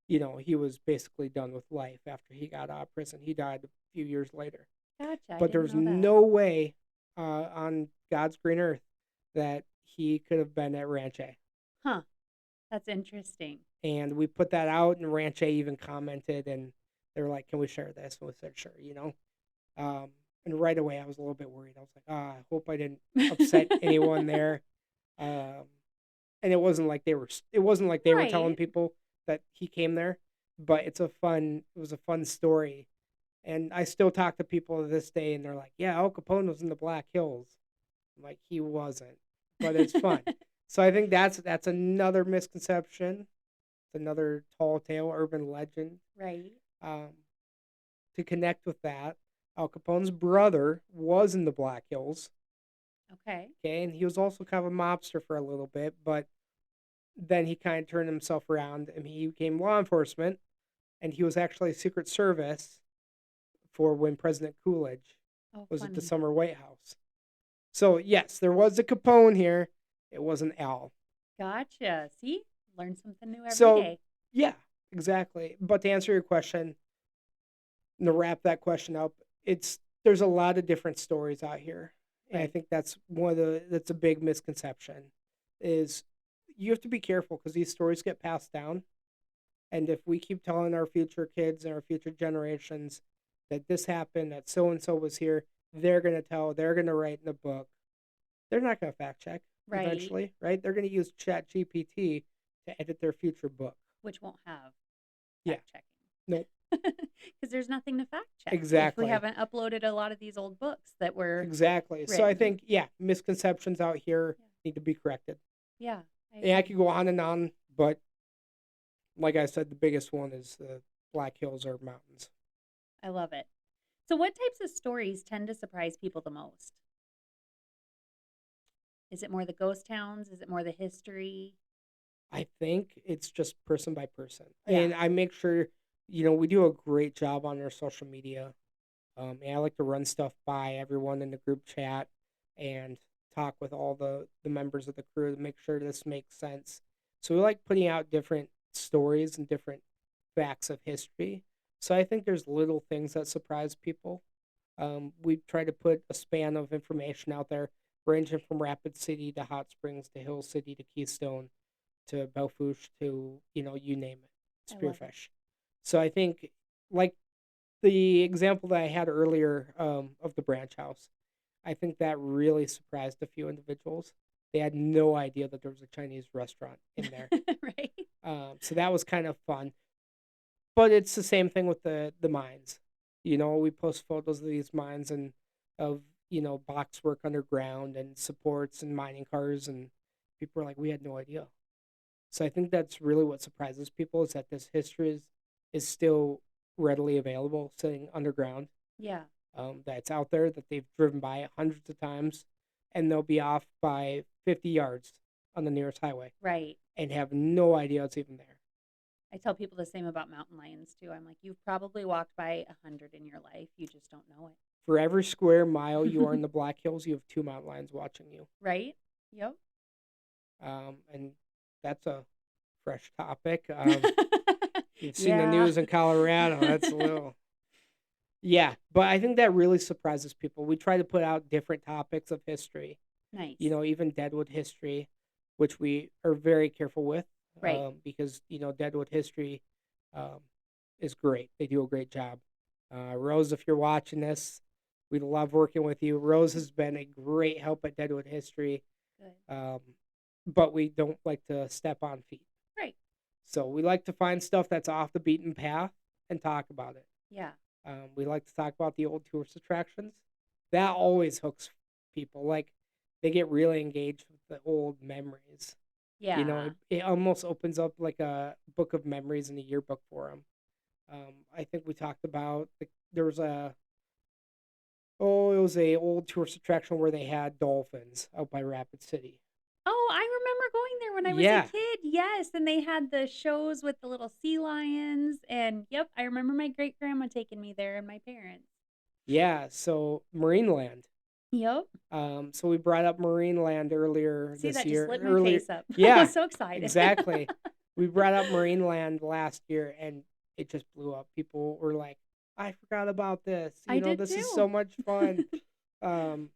he was basically done with life after he got out of prison. He died a few years later. Gotcha. I But didn't there's know that. no way on God's green earth that he could have been at Ranch A. Huh. That's interesting. And we put that out, and Ranch A even commented, and they were like, "Can we share this?" And we said, "Sure." And right away, I was a little bit worried. I was like, "I hope I didn't upset anyone there." And it wasn't like they were. It wasn't like they were telling Right. people that he came there. But it was a fun story, and I still talk to people to this day, and they're like, "Yeah, Al Capone was in the Black Hills." I'm like, he wasn't, but it's fun. So I think that's another misconception. It's another tall tale, urban legend. Right. Um, to connect with that, Al Capone's brother was in the Black Hills. Okay. Okay, and he was also kind of a mobster for a little bit, but then he kind of turned himself around and he became law enforcement, and he was actually Secret Service for when President Coolidge Oh, was at the funny. summer White House. So yes, there was a Capone here. It wasn't Al. Gotcha. See? Learn something new every So day. yeah, exactly. But to answer your question, and to wrap that question up, there's a lot of different stories out here. And I Right. think that's that's a big misconception is you have to be careful because these stories get passed down. And if we keep telling our future kids and our future generations that this happened, that so and so was here, they're going to write in a book. They're not going to fact check Right. eventually, right? They're going to use Chat GPT to edit their future book. Which won't have Yeah. fact checking. Nope. Because there's nothing to fact check. If Exactly. we haven't uploaded a lot of these old books that were Exactly. So I written. think, yeah, misconceptions out here need to be corrected. Yeah. Yeah, I could go on and on, but like I said, the biggest one is the Black Hills or mountains. I love it. So, what types of stories tend to surprise people the most? Is it more the ghost towns? Is it more the history? I think it's just person by person. Yeah. And I make sure, we do a great job on our social media. And I like to run stuff by everyone in the group chat and talk with all the members of the crew to make sure this makes sense. So we like putting out different stories and different facts of history. So I think there's little things that surprise people. We try to put a span of information out there, ranging from Rapid City to Hot Springs to Hill City to Keystone to Belfouche to, you name it, I love it. Spearfish. So I think, like the example that I had earlier of the branch house, I think that really surprised a few individuals. They had no idea that there was a Chinese restaurant in there. Right? So that was kind of fun. But it's the same thing with the mines. We post photos of these mines and of, box work underground and supports and mining cars, and people are like, we had no idea. So I think that's really what surprises people, is that this history is still readily available, sitting underground, Yeah. that it's out there, that they've driven by it hundreds of times, and they'll be off by 50 yards on the nearest highway Right. and have no idea it's even there. I tell people the same about mountain lions too. I'm like, you've probably walked by 100 in your life. You just don't know For every square mile you are it. in the Black Hills, you have two mountain lions watching you. Right? Yep. And that's a fresh topic. You've seen the Yeah. news in Colorado. That's a little. Yeah, but I think that really surprises people. We try to put out different topics of history, Nice. even Deadwood history, which we are very careful with, Right. because, Deadwood history um, is great. They do a great job. Rose, if you're watching this, we love working with you. Rose has been a great help at Deadwood history, Good. but we don't like to step on feet. Right. So we like to find stuff that's off the beaten path and talk about it. Yeah. We like to talk about the old tourist attractions. That always hooks people. Like, they get really engaged with the old memories. Yeah. It almost opens up like a book of memories in a yearbook for them. I think we talked about there was it was a old tourist attraction where they had dolphins out by Rapid City. Oh, I remember going there when I was a Yeah, kid. Yes, and they had the shows with the little sea lions, and yep, I remember my great grandma taking me there and my parents. yeah. So Marineland. Yep. So we brought up Marineland earlier See, this that just year. lit my Earlier, face up. I yeah, was so excited. exactly. We brought up Marineland last year, and it just blew up. People were like, "I forgot about this. I did This is so too. much fun." Um,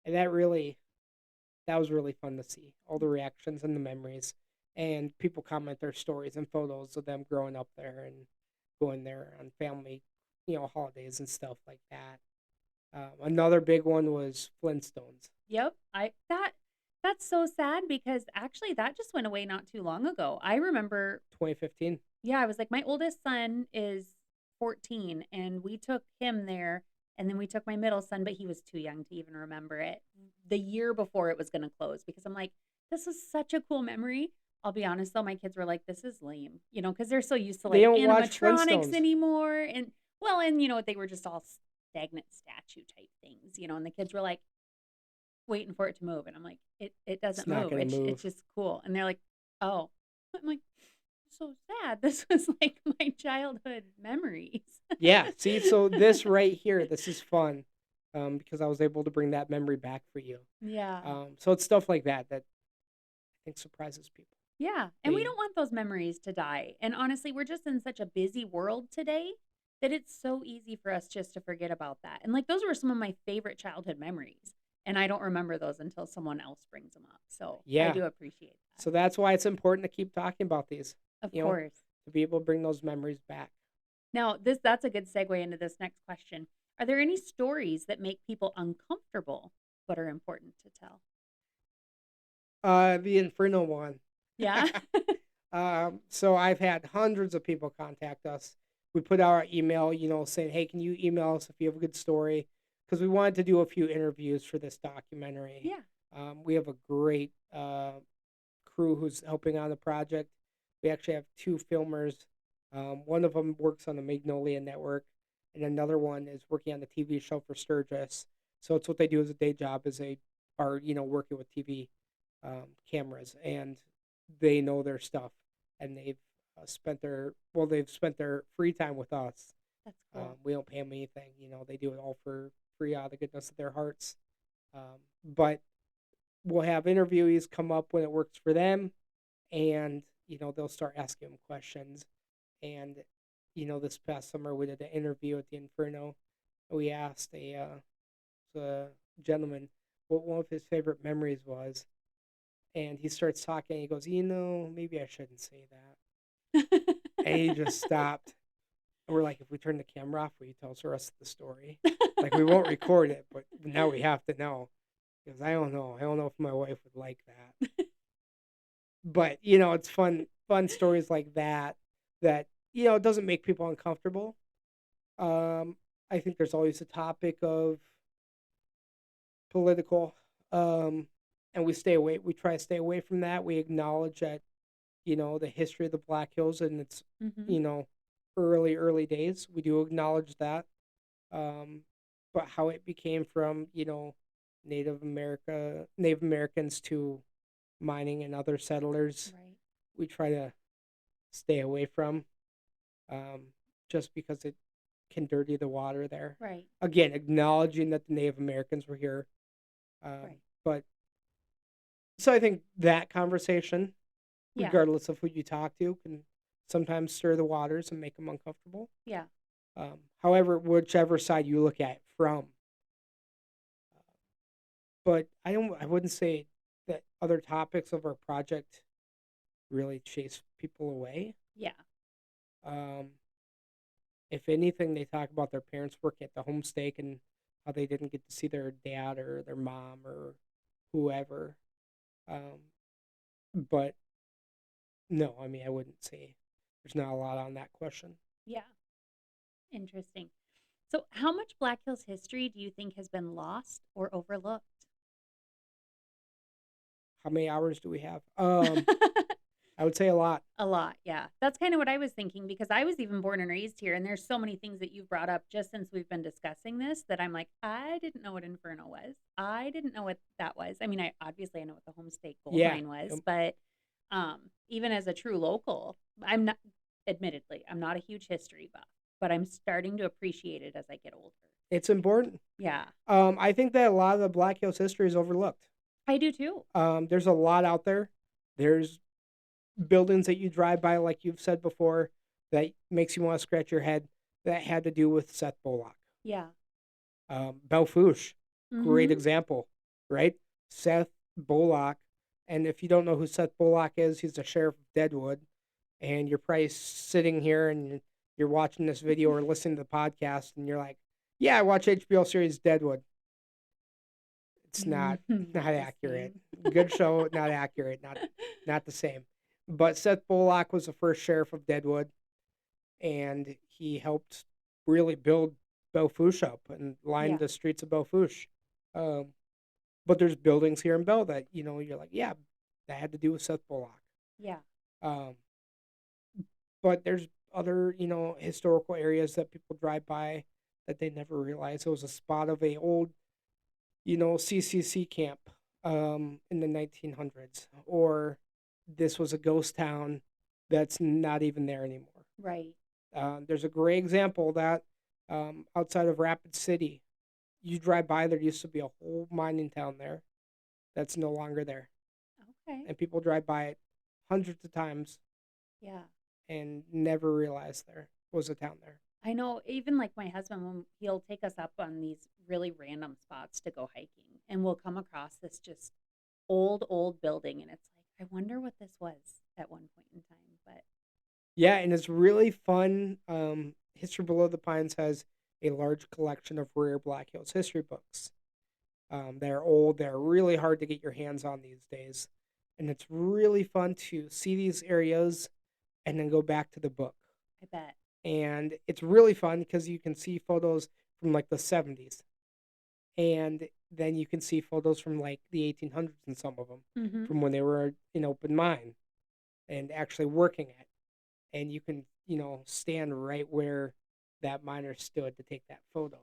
and that was really fun to see, all the reactions and the memories, and people comment their stories and photos of them growing up there and going there on family, holidays and stuff like that. Another big one was Flintstones, Yep. That's so sad because actually that just went away not too long ago. I remember, 2015. yeah, I was like, my oldest son is 14 and we took him there, and then we took my middle son, but he was too young to even remember it. The year before it was going to close, because I'm like, this is such a cool memory. I'll be honest though, my kids were like, this is lame, because they're so used to They like don't watch animatronics Flintstones. anymore. And well, and they were just all stagnant statue type things, and the kids were like waiting for it to move. And I'm like, it It's doesn't not move. gonna It's move. just cool. And they're like, oh, I'm like, so sad. This was like my childhood memories. Yeah. See, so this right here, this is fun, because I was able to bring that memory back for you. Yeah. So it's stuff like that I think surprises people. Yeah. And we They, don't want those memories to die. And honestly, we're just in such a busy world today that it's so easy for us just to forget about that. And like those were some of my favorite childhood memories. And I don't remember those until someone else brings them up. So I yeah. do appreciate that. So that's why it's important to keep talking about these, Of you know, course. to be able to bring those memories back. Now, that's a good segue into this next question. Are there any stories that make people uncomfortable but are important to tell? The Inferno one. Yeah. So I've had hundreds of people contact us. We put out our email, saying, "Hey, can you email us if you have a good story?" Because we wanted to do a few interviews for this documentary. Yeah. We have a great crew who's helping on the project. We actually have two filmers. One of them works on the Magnolia Network, and another one is working on the TV show for Sturgis. So it's what they do as a day job, is they are working with TV cameras, and they know their stuff, and they've spent their free time with us. That's cool. We don't pay them anything. They do it all for free out of the goodness of their hearts. But we'll have interviewees come up when it works for them, and they'll start asking them questions. And this past summer we did an interview at the Inferno. We asked a gentleman what one of his favorite memories was, and he starts talking. He goes, maybe I shouldn't say that, and he just stopped. And we're like, if we turn the camera off, will you tell us the rest of the story? Like, we won't record it, but now we have to know. Because I don't know. I don't know if my wife would like that. But, it's fun stories like that, it doesn't make people uncomfortable. I think there's always a topic of political, and we try to stay away from that. We acknowledge that, the history of the Black Hills and its, Hmm. you know, early days. We do acknowledge that. But how it became from, Native Americans to mining and other settlers, Right. we try to stay away from, um, just because it can dirty the water there. Right. Again, acknowledging that the Native Americans were here. Right. But so I think that conversation, Yeah. regardless of who you talk to, can sometimes stir the waters and make them uncomfortable. Yeah. However, whichever side you look at it from. But I wouldn't say that other topics of our project really chase people away. Yeah. Um, if anything, they talk about their parents working at the homestake and how they didn't get to see their dad or their mom or whoever. Um, but no, I mean, I wouldn't say there's not a lot on that question. Yeah. Interesting. So, how much Black Hills history do you think has been lost or overlooked? How many hours do we have? I would say a lot. A lot, yeah. That's kind of what I was thinking because I was even born and raised here, and there's so many things that you've brought up just since we've been discussing this that I'm like, I didn't know what Inferno was. I didn't know what that was. I mean, I know what the Homestake Gold Yeah. Mine was, but even as a true local, admittedly, I'm not a huge history buff, but I'm starting to appreciate it as I get older. It's important. Yeah, I think that a lot of the Black Hills history is overlooked. I do too. There's a lot out there. There's buildings that you drive by, like you've said before, that makes you want to scratch your head. That had to do with Seth Bullock. Yeah. Belfouche, great Mm-hmm. example, right? Seth Bullock. And if you don't know who Seth Bullock is, he's the sheriff of Deadwood. And you're probably sitting here and you're watching this video or listening to the podcast, and you're like, "Yeah, I watch HBO series Deadwood." It's not Not the accurate. same. Good show, not accurate, not the same. But Seth Bullock was the first sheriff of Deadwood, and he helped really build Belfouche up and line Yeah. the streets of Belfouche. Um, but there's buildings here in Bell that you're like, yeah, that had to do with Seth Bullock. Yeah. Um, but there's other historical areas that people drive by that they never realize it was a spot of a old CCC camp in the 1900s, or this was a ghost town that's not even there anymore. Right. There's a great example that outside of Rapid City, you drive by, there used to be a whole mining town there that's no longer there. Okay. And people drive by it hundreds of times Yeah. and never realize there was a town there. I know even like my husband, when he'll take us up on these really random spots to go hiking, and we'll come across this just old building, and it's like, I wonder what this was at one point in time. But Yeah, and it's really fun. History Below the Pines has a large collection of rare Black Hills history books. They're old, they're really hard to get your hands on these days. And it's really fun to see these areas and then go back to the book. I bet. And it's really fun because you can see photos from like the 70s. And then you can see photos from like the 1800s in some of them, Mm-hmm. from when they were in open mine and actually working it. And you can, stand right where that miner stood to take that photo.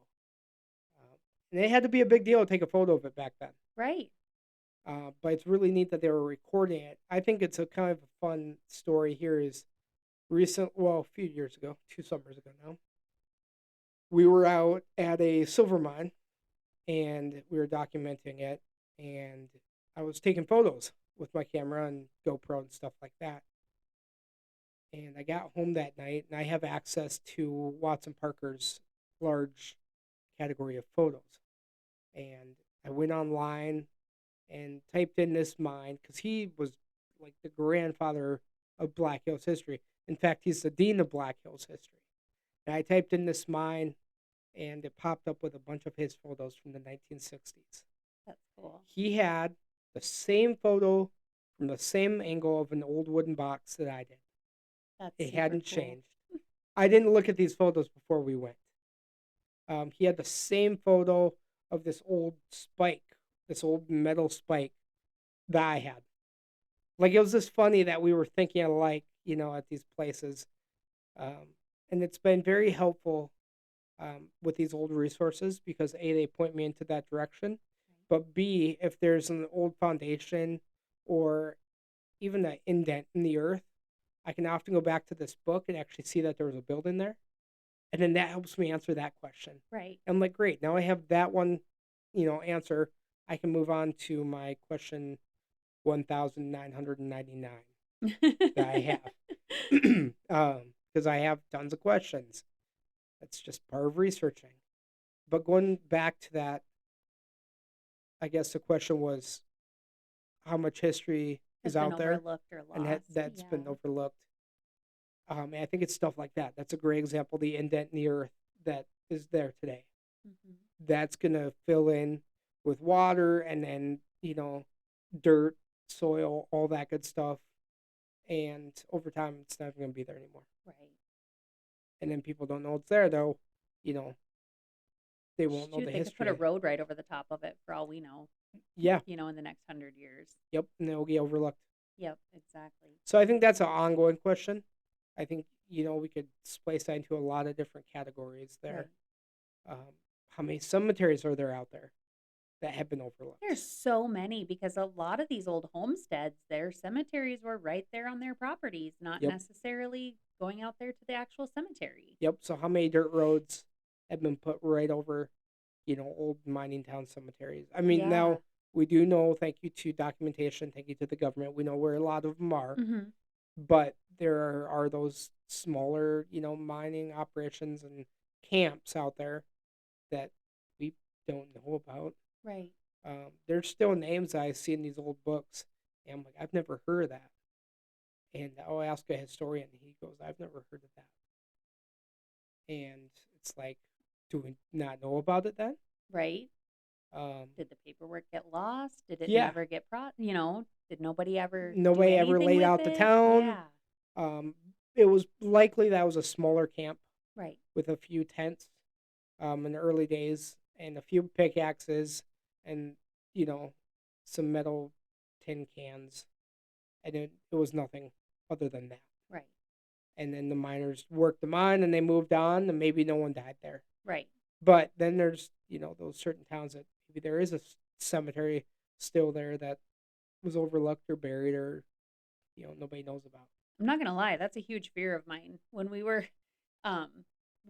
And it had to be a big deal to take a photo of it back then. Right. But it's really neat that they were recording it. I think it's a kind of a fun story here is a few years ago, 2 summers ago now, we were out at a silver mine and we were documenting it. And I was taking photos with my camera and GoPro and stuff like that. And I got home that night, and I have access to Watson Parker's large category of photos. And I went online and typed in this mine because he was like the grandfather of Black Hills history. In fact, he's the dean of Black Hills history. And I typed in this mine, and it popped up with a bunch of his photos from the 1960s. That's cool. He had the same photo from the same angle of an old wooden box that I did. That's It super hadn't cool. changed. I didn't look at these photos before we went. He had the same photo of this old spike, this old metal spike that I had. Like, it was just funny that we were thinking alike, at these places. And it's been very helpful with these old resources because A, they point me into that direction, but B, if there's an old foundation or even an indent in the earth, I can often go back to this book and actually see that there was a building there. And then that helps me answer that question. Right. I'm like, great, now I have that one, answer. I can move on to my question 1999 that I have. Because I have tons of questions. That's just part of researching. But going back to that, I guess the question was how much history Has is been out there overlooked or and lost. that's been Yeah. overlooked. And I think it's stuff like that. That's a great example. The indent in the earth that is there today. Mm-hmm. That's going to fill in with water and then, dirt, soil, all that good stuff. And over time, it's never going to be there anymore. Right. And then people don't know it's there, though. You know, they won't know Shoot, the they could put a history. road right over the top of it for all we know. Yeah. In the next 100 years. Yep. And they'll get overlooked. Yep, exactly. So I think that's an ongoing question. I think, we could splice that into a lot of different categories there. Right. How many cemeteries are there out there that have been overlooked? There's so many because a lot of these old homesteads, their cemeteries were right there on their properties, not Yep. necessarily going out there to the actual cemetery. Yep. So how many dirt roads have been put right over, old mining town cemeteries? I mean, Yeah. now we do know, thank you to documentation, thank you to the government, we know where a lot of them are. Mm-hmm. But there are those smaller, mining operations and camps out there that we don't know about. Right. There's still names I see in these old books, and I'm like, I've never heard of that. And I'll ask a historian, and he goes, I've never heard of that. And it's like, do we not know about it then? Right. Um, Did the paperwork get lost? Did it yeah. never get brought? Did nobody ever Nobody do ever anything laid with out the it? town. Yeah. It was likely that was a smaller camp. Right. With a few tents in the early days and a few pickaxes and, some metal tin cans. And it was nothing other than that. Right. And then the miners worked the mine and they moved on and maybe no one died there. Right. But then there's, those certain towns that maybe there is a cemetery still there that was overlooked or buried or, nobody knows about. I'm not gonna lie, that's a huge fear of mine. When we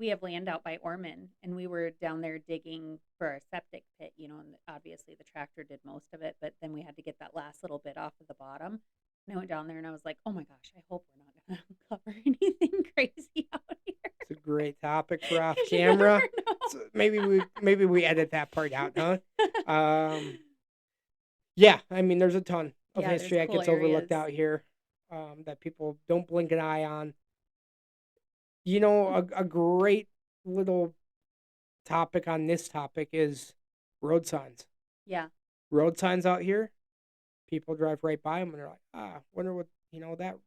have land out by Ormond, and we were down there digging for our septic pit, and obviously the tractor did most of it, but then we had to get that last little bit off of the bottom. And I went down there and I was like, oh my gosh, I hope we're not gonna uncover anything crazy out here. It's a great topic for off 'Cause you camera. never know. So maybe we edit that part out, huh? Yeah, I mean, there's a ton of Yeah, history there's that cool gets overlooked areas. out here that people don't blink an eye on. A great little topic on this topic is road signs. Yeah. Road signs out here, people drive right by them and they're like, wonder what, that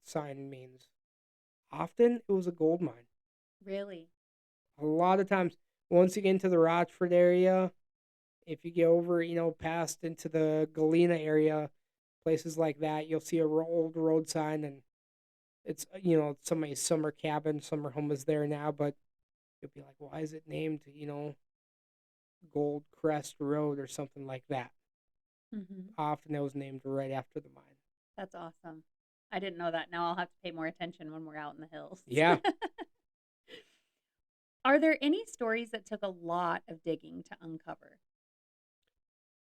sign means. Often it was a gold mine. Really? A lot of times, once you get into the Rochford area, if you get over, past into the Galena area, places like that, you'll see a old road sign, and it's, somebody's summer cabin, summer home is there now, but you'll be like, why is it named, Gold Crest Road or something like that? Mm-hmm. Often it was named right after the mine. That's awesome. I didn't know that. Now I'll have to pay more attention when we're out in the hills. Yeah. Are there any stories that took a lot of digging to uncover?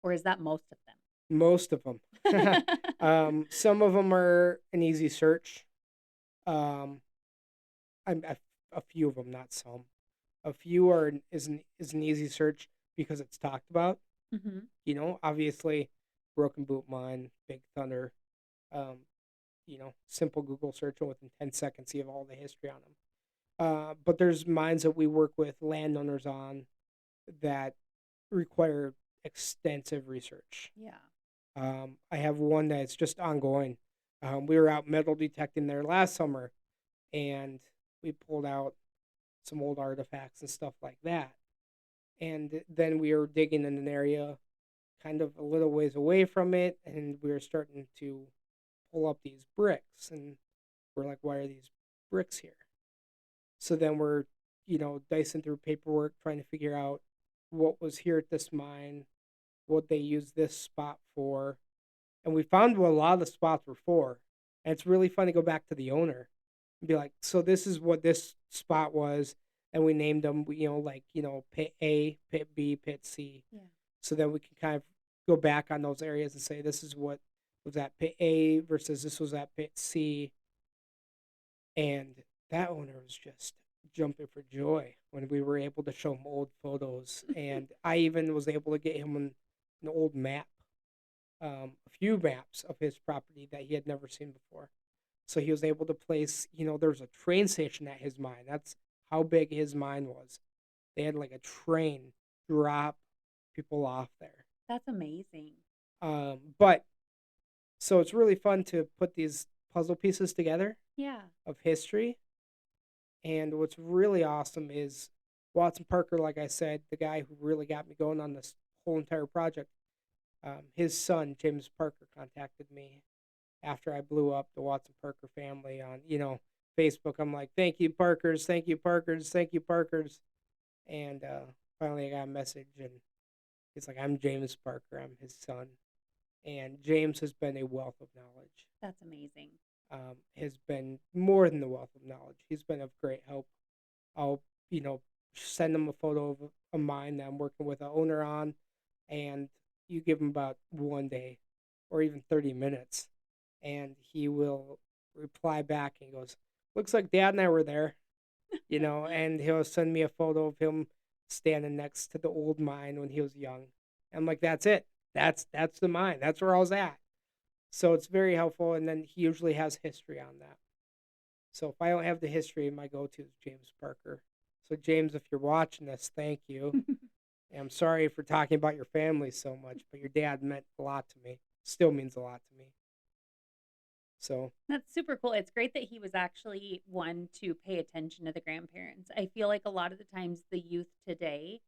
Or is that most of them? Most of them. Some of them are an easy search. Um, a few of them, not some. A few is an easy search because it's talked about. Hmm. Obviously, Broken Boot Mine, Big Thunder. Um, simple Google search, and within 10 seconds you have all the history on them. But there's mines that we work with landowners on that require extensive research. Yeah. I have one that's just ongoing. We were out metal detecting there last summer, and we pulled out some old artifacts and stuff like that. And then we were digging in an area kind of a little ways away from it, and we were starting to pull up these bricks. And we're like, why are these bricks here? So then we're, dicing through paperwork, trying to figure out what was here at this mine, what they used this spot for. And we found what a lot of the spots were for. And it's really fun to go back to the owner and be like, so this is what this spot was. And we named them, pit A, pit B, pit C. Yeah. So then we can kind of go back on those areas and say, this is what was at pit A versus this was at pit C. And that owner was just jumping for joy when we were able to show him old photos. And I even was able to get him an old map, a few maps of his property that he had never seen before. So he was able to place, there was a train station at his mine. That's how big his mine was. They had like a train drop people off there. That's amazing. But so it's really fun to put these puzzle pieces together Yeah. of history. And what's really awesome is Watson Parker, like I said, the guy who really got me going on this whole entire project, his son, James Parker, contacted me after I blew up the Watson Parker family on, Facebook. I'm like, thank you, Parkers, thank you, Parkers, thank you, Parkers. And finally I got a message, and he's like, I'm James Parker, I'm his son. And James has been a wealth of knowledge. That's amazing. Has been more than the wealth of knowledge. He's been of great help. I'll, send him a photo of a mine that I'm working with an owner on, and you give him about 1 day or even 30 minutes, and he will reply back and he goes, looks like Dad and I were there, and he'll send me a photo of him standing next to the old mine when he was young. I'm like, that's it. That's the mine. That's where I was at. So it's very helpful, and then he usually has history on that. So if I don't have the history, my go-to is James Parker. So James, if you're watching this, thank you. And I'm sorry for talking about your family so much, but your dad meant a lot to me. Still means a lot to me. So That's super cool. It's great that he was actually one to pay attention to the grandparents. I feel like a lot of the times the youth today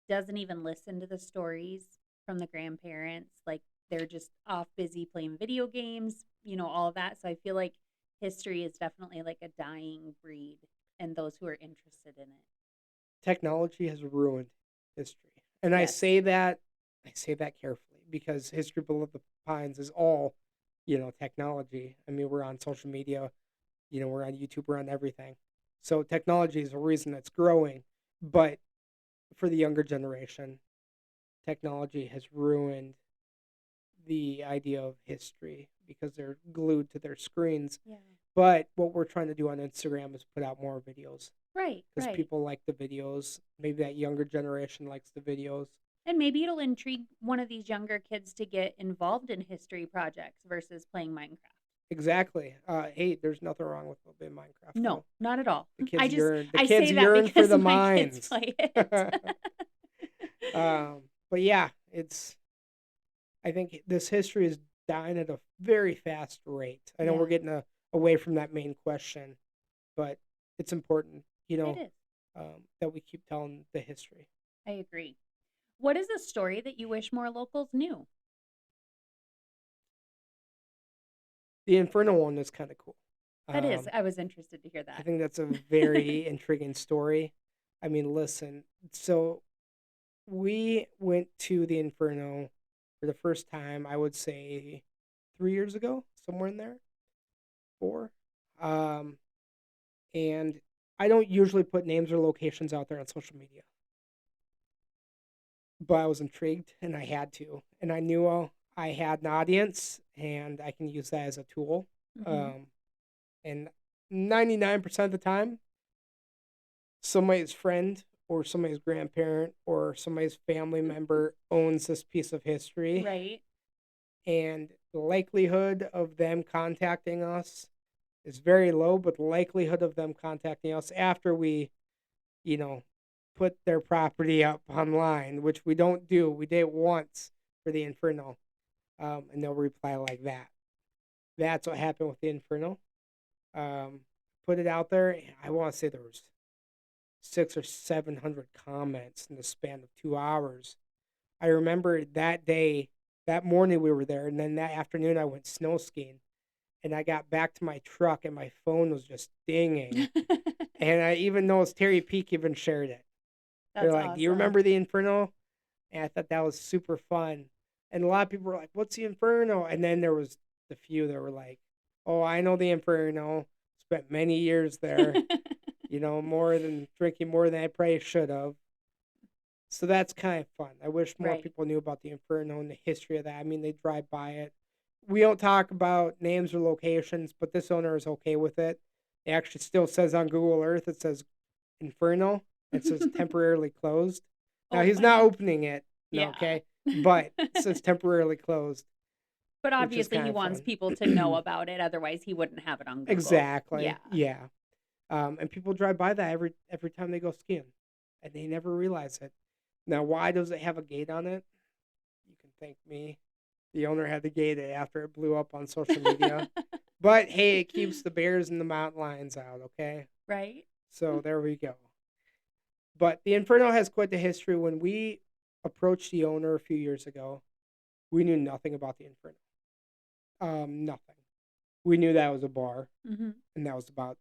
doesn't even listen to the stories from the grandparents. Like they're just off busy playing video games, all of that. So I feel like history is definitely like a dying breed and those who are interested in it. technology has ruined history. And I Yes. say that carefully because History Below the Pines is all, technology. I mean, we're on social media, we're on YouTube, we're on everything. So technology is a reason it's growing. But for the younger generation, technology has ruined the idea of history because they're glued to their screens. Yeah. But what we're trying to do on Instagram is put out more videos Right. because Right. people like the videos. Maybe that younger generation likes the videos. And maybe it'll intrigue one of these younger kids to get involved in history projects versus playing Minecraft. Exactly. Hey, there's nothing wrong with a little bit of Minecraft, No, though. not at all. The kids yearn. The I kids say that yearn for because the my kids mines. play it. But yeah, I think this history is dying at a very fast rate. I know we're Yeah, getting away from that main question, but it's important, it is. that we keep telling the history. I agree. What is a story that you wish more locals knew? The Inferno one is kind of cool. That is. Um, I was interested to hear I that. think that's a very intriguing story. I mean, listen, so we went to the Inferno for the first time, I would say 3 years ago, somewhere in there, four. Um, and I don't usually put names or locations out there on social media, but I was intrigued and I had to. And I knew I had an audience, and I can use that as a tool. Hmm. Um, and 99% of the time, somebody's friend or somebody's grandparent or somebody's family member owns this piece of history, Right. and the likelihood of them contacting us is very low, but the likelihood of them contacting us after we, you know, put their property up online, which we don't do. We did it once for the Inferno, and they'll reply like that. That's what happened with the Inferno. Um, put it out there. I want to say there was 600 or 700 comments in the span of 2 hours. I remember that day, that morning we were there, and then that afternoon I went snow skiing, and I got back to my truck, and my phone was just dinging. And I even noticed Terry Peak even shared it. They're That's like, "Do you awesome. remember the Inferno?" And I thought that was super fun. And a lot of people were like, "What's the Inferno?" And then there was the few that were like, "Oh, I know the Inferno. Spent many years there. More than drinking more than I probably should have." So that's kind of fun. I wish more Right. people knew about the Inferno and the history of that. I mean, they drive by it. We don't talk about names or locations, but this owner is okay with it. It actually still says on Google Earth, it says Inferno. It says temporarily closed. Now he's not Open. opening it, no, Yeah. okay, but it says temporarily closed, But which is obviously, he kind of wants people to know fun. about it. Otherwise, he wouldn't have it on Google. Exactly, Yeah. yeah. And people drive by that every time they go skiing, and they never realize it. Now, why does it have a gate on it? You can thank me. The owner had to gate it after it blew up on social media. But hey, it keeps the bears and the mountain lions out, okay? Right? So there we go. But the Inferno has quite the history. When we approached the owner a few years ago, we knew nothing about the Inferno. Nothing. We knew that was a bar, Hmm. and that was about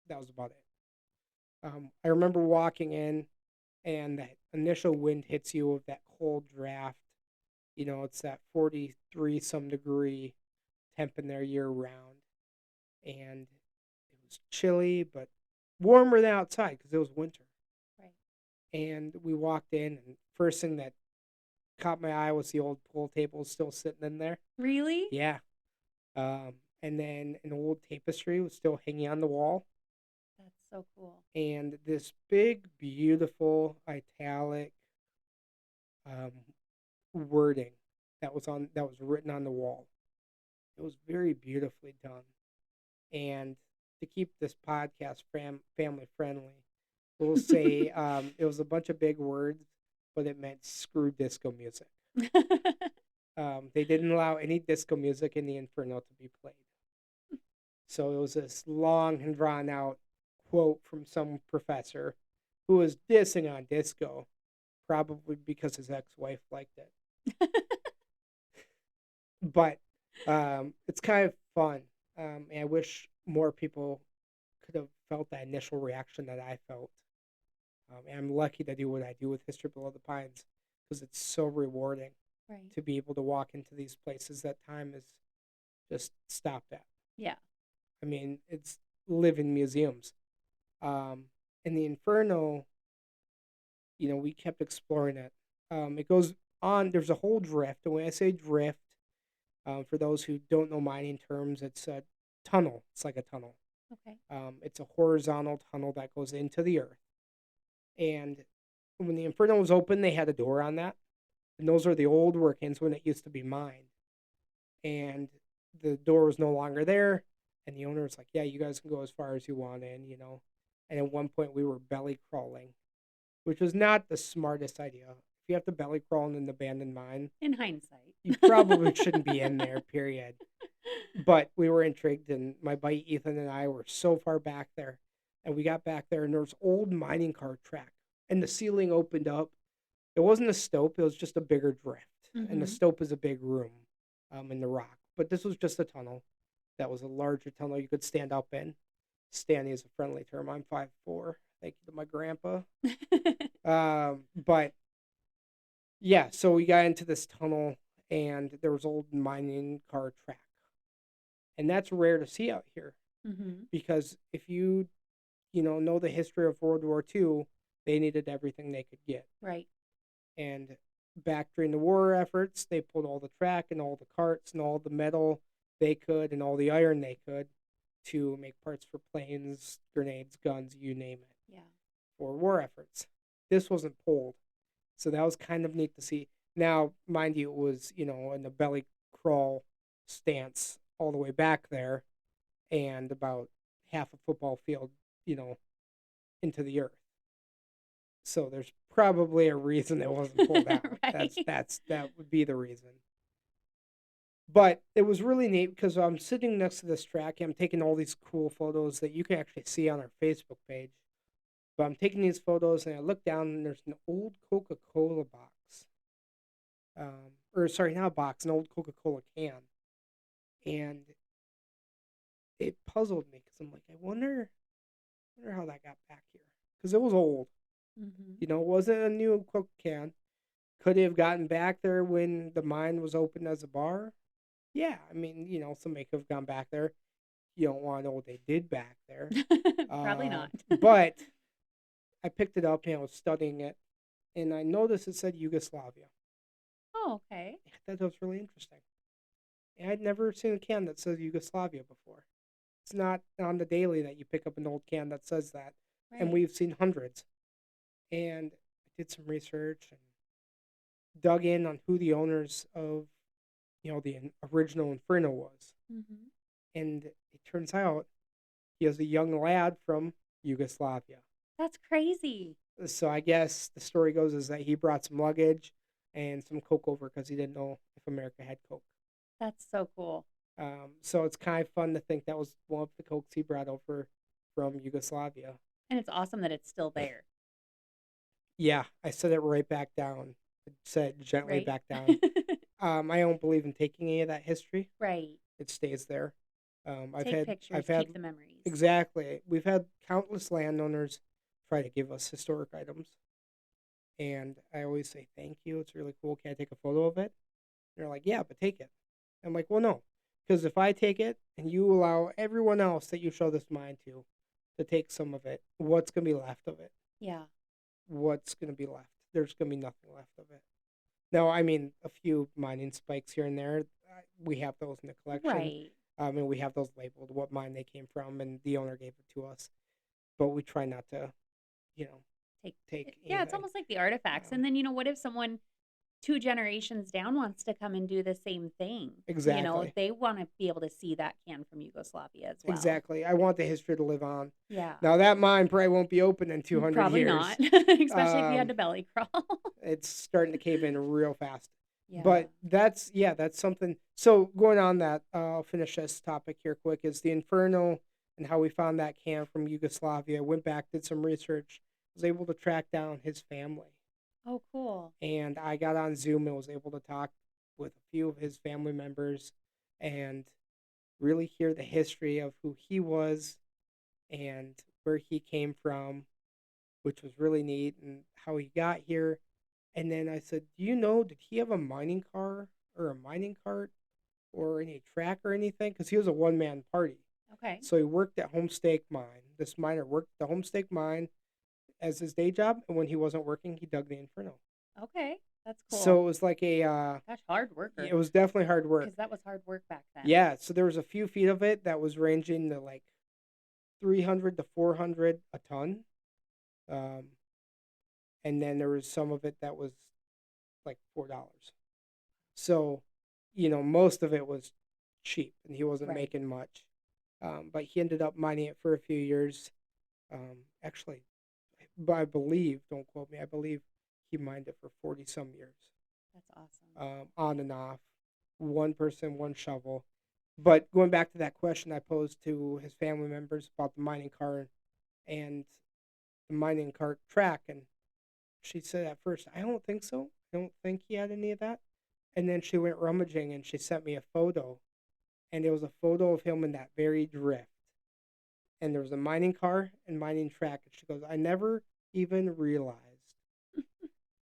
it. I remember walking in, and that initial wind hits you with that cold draft. It's that 43 some degree temp in there year round, and it was chilly, but warmer than outside because it was winter. Right. And we walked in, and first thing that caught my eye was the old pool table still sitting in there. Really? Yeah. And then an old tapestry was still hanging on the wall, That's so cool. and this big, beautiful, italic um, wording that was written on the wall. It was very beautifully done. And to keep this podcast family friendly, we'll say it was a bunch of big words, but it meant screw disco music. They didn't allow any disco music in the Inferno to be played. So it was this long and drawn out quote from some professor who was dissing on disco, probably because his ex wife liked it. But it's kind of fun. And I wish more people could have felt that initial reaction that I felt. And I'm lucky to do what I do with History Below the Pines because it's so rewarding Right. to be able to walk into these places that time is just stopped at. Yeah. I mean, it's living museums. Um, in the Inferno, we kept exploring it. It goes on. There's a whole drift, and when I say drift, for those who don't know mining terms, it's a tunnel. It's like a tunnel. Okay. It's a horizontal tunnel that goes into the earth. And when the Inferno was open, they had a door on that, and those are the old workings when it used to be mined. And the door was no longer there, and the owner was like, "Yeah, you guys can go as far as you want in." And at one point, we were belly crawling, which was not the smartest idea. If you have to belly crawl in an abandoned mine, In hindsight. you probably shouldn't be in there, period. But we were intrigued, and my buddy Ethan and I were so far back there. And we got back there, and there was old mining car track, and the ceiling opened up. It wasn't a stope, it was just a bigger drift. And the Hmm. stope is a big room in the rock. But this was just a tunnel that was a larger tunnel you could stand up in. Standing is a friendly term. I'm 5'4". Thank you to my grandpa. But yeah, so we got into this tunnel, and there was old mining car track. And that's rare to see out here Hmm. because if you know the history of World War II, they needed everything they could get. Right. And back during the war efforts, they pulled all the track and all the carts and all the metal they could and all the iron they could to make parts for planes, grenades, guns, you name it, Yeah. for war efforts. This wasn't pulled. So that was kind of neat to see. Now, mind you, it was, in the belly crawl stance all the way back there and about half a football field, you know, into the earth. So there's probably a reason it wasn't pulled out. Right. That would be the reason. But it was really neat because I'm sitting next to this track. I'm taking all these cool photos that you can actually see on our Facebook page. But I'm taking these photos and I look down and there's an old Coca-Cola box. Or sorry, not a box, an old Coca-Cola can. And it puzzled me because I'm like, I wonder how that got back here. Because it was old. Mm-hmm. It wasn't a new Coke can. Could it have gotten back there when the mine was open as a bar? Yeah, I mean, somebody could have gone back there. You don't want to know what they did back there. Probably not. But I picked it up and I was studying it, and I noticed it said Yugoslavia. Oh, okay. I thought that was really interesting. And I'd never seen a can that says Yugoslavia before. It's not on the daily that you pick up an old can that says that. And Right. we've seen hundreds. And I did some research and dug in on who the owners of, the original Inferno was. Mm-hmm. And it turns out he was a young lad from Yugoslavia. That's crazy. So I guess the story goes is that he brought some luggage and some Coke over because he didn't know if America had Coke. That's so cool. So it's kind of fun to think that was one of the Cokes he brought over from Yugoslavia. And it's awesome that it's still there. Yeah, I set it right back down. I set it gently Right? back down. I don't believe in taking any of that history. Right. It stays there. Take pictures, I've had keep the memories. exactly. We've had countless landowners try to give us historic items, and I always say thank you. It's really cool. Can I take a photo of it? And they're like, yeah, but take it. I'm like, well, no, because if I take it and you allow everyone else that you show this mine to take some of it, what's gonna be left of it? Yeah. What's gonna be left? There's gonna be nothing left of it. No, I mean a few mining spikes here and there. We have those in the collection. Right. And we have those labeled what mine they came from, and the owner gave it to us. But we try not to, you know, take Yeah, it's anything. almost like the artifacts. And then, what if someone 2 generations down wants to come and do the same thing? Exactly. They want to be able to see that can from Yugoslavia as well. Exactly. I want the history to live on. Yeah. Now that mine probably won't be open in 200 Probably years. not, especially if you had Um, to belly crawl. It's starting to cave in real fast. Yeah. But that's something. So going on that, I'll finish this topic here quick. Is the Inferno and how we found that can from Yugoslavia. Went back, did some research, was able to track down his family, Oh, cool. and I got on Zoom and was able to talk with a few of his family members and really hear the history of who he was and where he came from, which was really neat, and how he got here. And then I said, "Do you know, did he have a mining car or a mining cart or any track or anything?" Because he was a one-man party. Okay. So he worked at Homestake Mine. This miner worked the Homestake Mine as his day job, and when he wasn't working, he dug the Inferno. Okay. That's cool. So it was like Gosh, hard worker. it was definitely hard work. Because that was hard work back then. Yeah, so there was a few feet of it that was ranging to like 300 to 400 a ton. Um, and then there was some of it that was like $4. So, most of it was cheap, and he wasn't Right. making much. But he ended up mining it for a few years. Actually, but I believe, don't quote me, I believe he mined it for 40 some years, That's awesome. on and off, one person, one shovel. But going back to that question I posed to his family members about the mining cart and the mining cart track, and she said at first, I don't think so. I don't think he had any of that. And then she went rummaging and she sent me a photo, and it was a photo of him in that very drift. And there was a mining car and mining track. And she goes, I never even realized.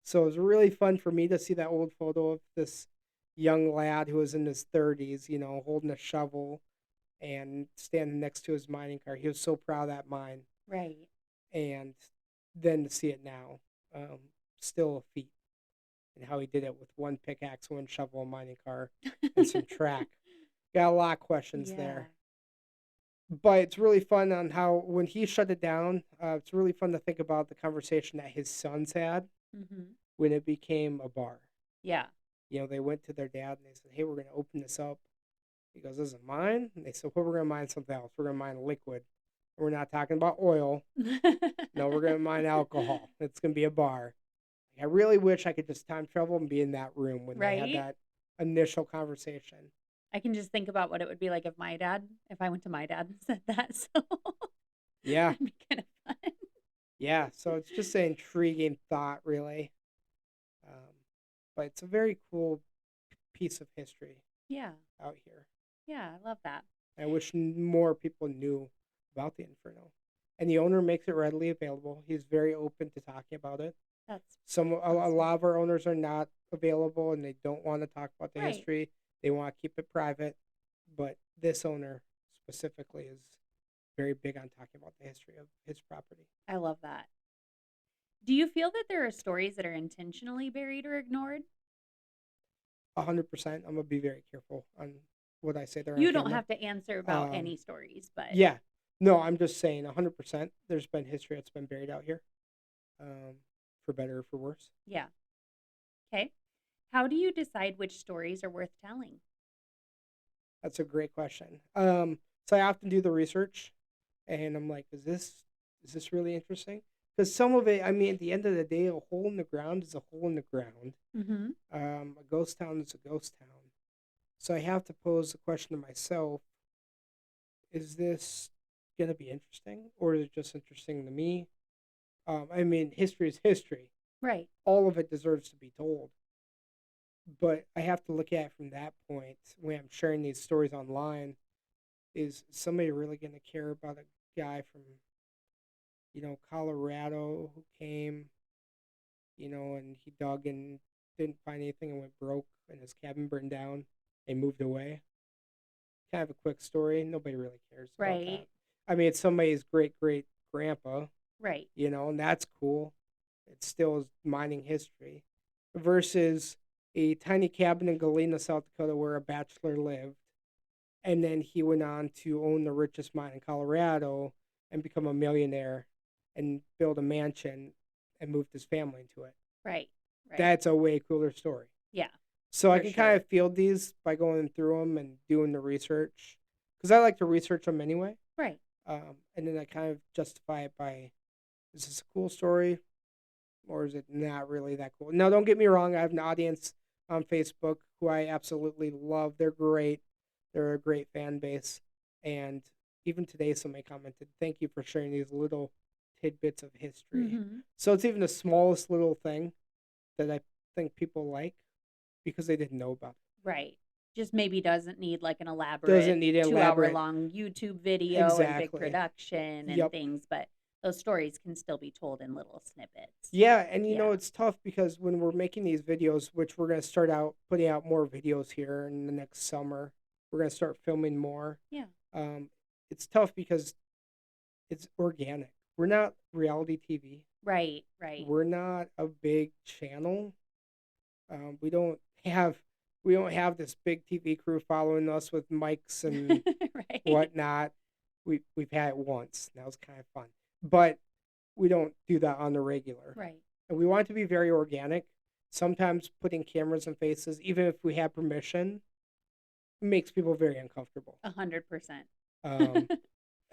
So it was really fun for me to see that old photo of this young lad who was in his 30s, holding a shovel and standing next to his mining car. He was so proud of that mine. Right. And then to see it now, still a feat. and how he did it with one pickaxe, one shovel, a mining car, and some track. Got a lot of questions Yeah. there. But it's really fun on how when he shut it down, it's really fun to think about the conversation that his sons had Mm-hmm. when it became a bar. Yeah. They went to their dad and they said, "Hey, we're going to open this up." He goes, "This is mine." And they said, "Well, we're going to mine something else. We're going to mine liquid. We're not talking about oil. No, we're going to mine alcohol. It's going to be a bar." I really wish I could just time travel and be in that room when they had Right? that initial conversation. I can just think about what it would be like if I went to my dad and said that. So Yeah, that'd be kind of fun. yeah. So it's just an intriguing thought, really. Um, but it's a very cool piece of history Yeah. out here. Yeah. I love that. I wish more people knew about the Inferno. And the owner makes it readily available. He's very open to talking about it. That's A awesome. lot of our owners are not available and they don't want to talk about the Right. history. They want to keep it private. But this owner specifically is very big on talking about the history of his property. I love that. Do you feel that there are stories that are intentionally buried or ignored? 100%. I'm gonna be very careful on what I say there on You don't camera. have to answer about Um, any stories, but yeah, no, I'm just saying 100%. There's been history that's been buried out here, for better or for worse. yeah. Okay. How do you decide which stories are worth telling? That's a great question. So I often do the research, and I'm like, is this really interesting? Because some of it, I mean, at the end of the day, a hole in the ground is a hole in the ground. Mm-hmm. A ghost town is a ghost town. So I have to pose the question to myself: is this gonna be interesting, or is it just interesting to me? I mean, history is history. Right. All of it deserves to be told. But I have to look at it from that point when I'm sharing these stories online. Is somebody really going to care about a guy from, Colorado who came, and he dug and didn't find anything and went broke and his cabin burned down and moved away? Kind of a quick story. Nobody really cares about that. Right. I mean, it's somebody's great great grandpa, Right. and that's cool. It still is mining history versus a tiny cabin in Galena, South Dakota, where a bachelor lived. And then he went on to own the richest mine in Colorado and become a millionaire and build a mansion and moved his family into it. Right. Right. That's a way cooler story. Yeah. So I For can sure. kind of field these by going through them and doing the research because I like to research them anyway. Right. And then I kind of justify it by, is this a cool story or is it not really that cool? Now, don't get me wrong. I have an audience on Facebook who I absolutely love. They're great. They're a great fan base. And even today, somebody commented, "Thank you for sharing these little tidbits of history." Mm-hmm. So it's even the smallest little thing that I think people like because they didn't know about it. Right. Just maybe doesn't need like an Doesn't elaborate need an 2 hour elaborate. long YouTube video and big Exactly. production and Yep. things, but those stories can still be told in little snippets. Yeah, and Yeah. it's tough because when we're making these videos, which we're going to start out putting out more videos here in the next summer, we're going to start filming more. Yeah. It's tough because it's organic. We're not reality TV. Right. Right. We're not a big channel. We don't have this big TV crew following us with mics and Right. whatnot. We've had it once. That was kind of fun, but we don't do that on the regular. Right. And we want it to be very organic. Sometimes putting cameras and faces, even if we have permission, makes people very uncomfortable. 100%.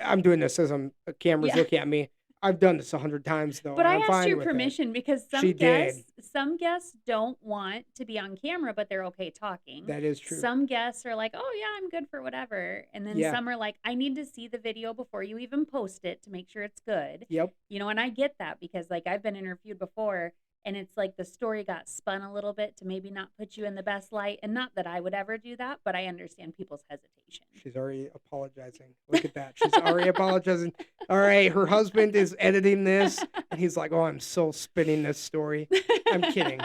I'm doing this as a camera's Yeah. looking at me. I've done this 100 times though. But and I I'm asked fine your with it. permission because She did. some guests don't want to be on camera, but they're okay talking. That is true. Some guests are like, "Oh yeah, I'm good for whatever," and then Yeah. some are like, "I need to see the video before you even post it to make sure it's good." Yep. And I get that because like I've been interviewed before, and it's like the story got spun a little bit to maybe not put you in the best light, and not that I would ever do that, but I understand people's hesitation. She's already apologizing. Look at that. She's already apologizing. All right, her husband is editing this, and he's like, "Oh, I'm so spinning this story." I'm kidding.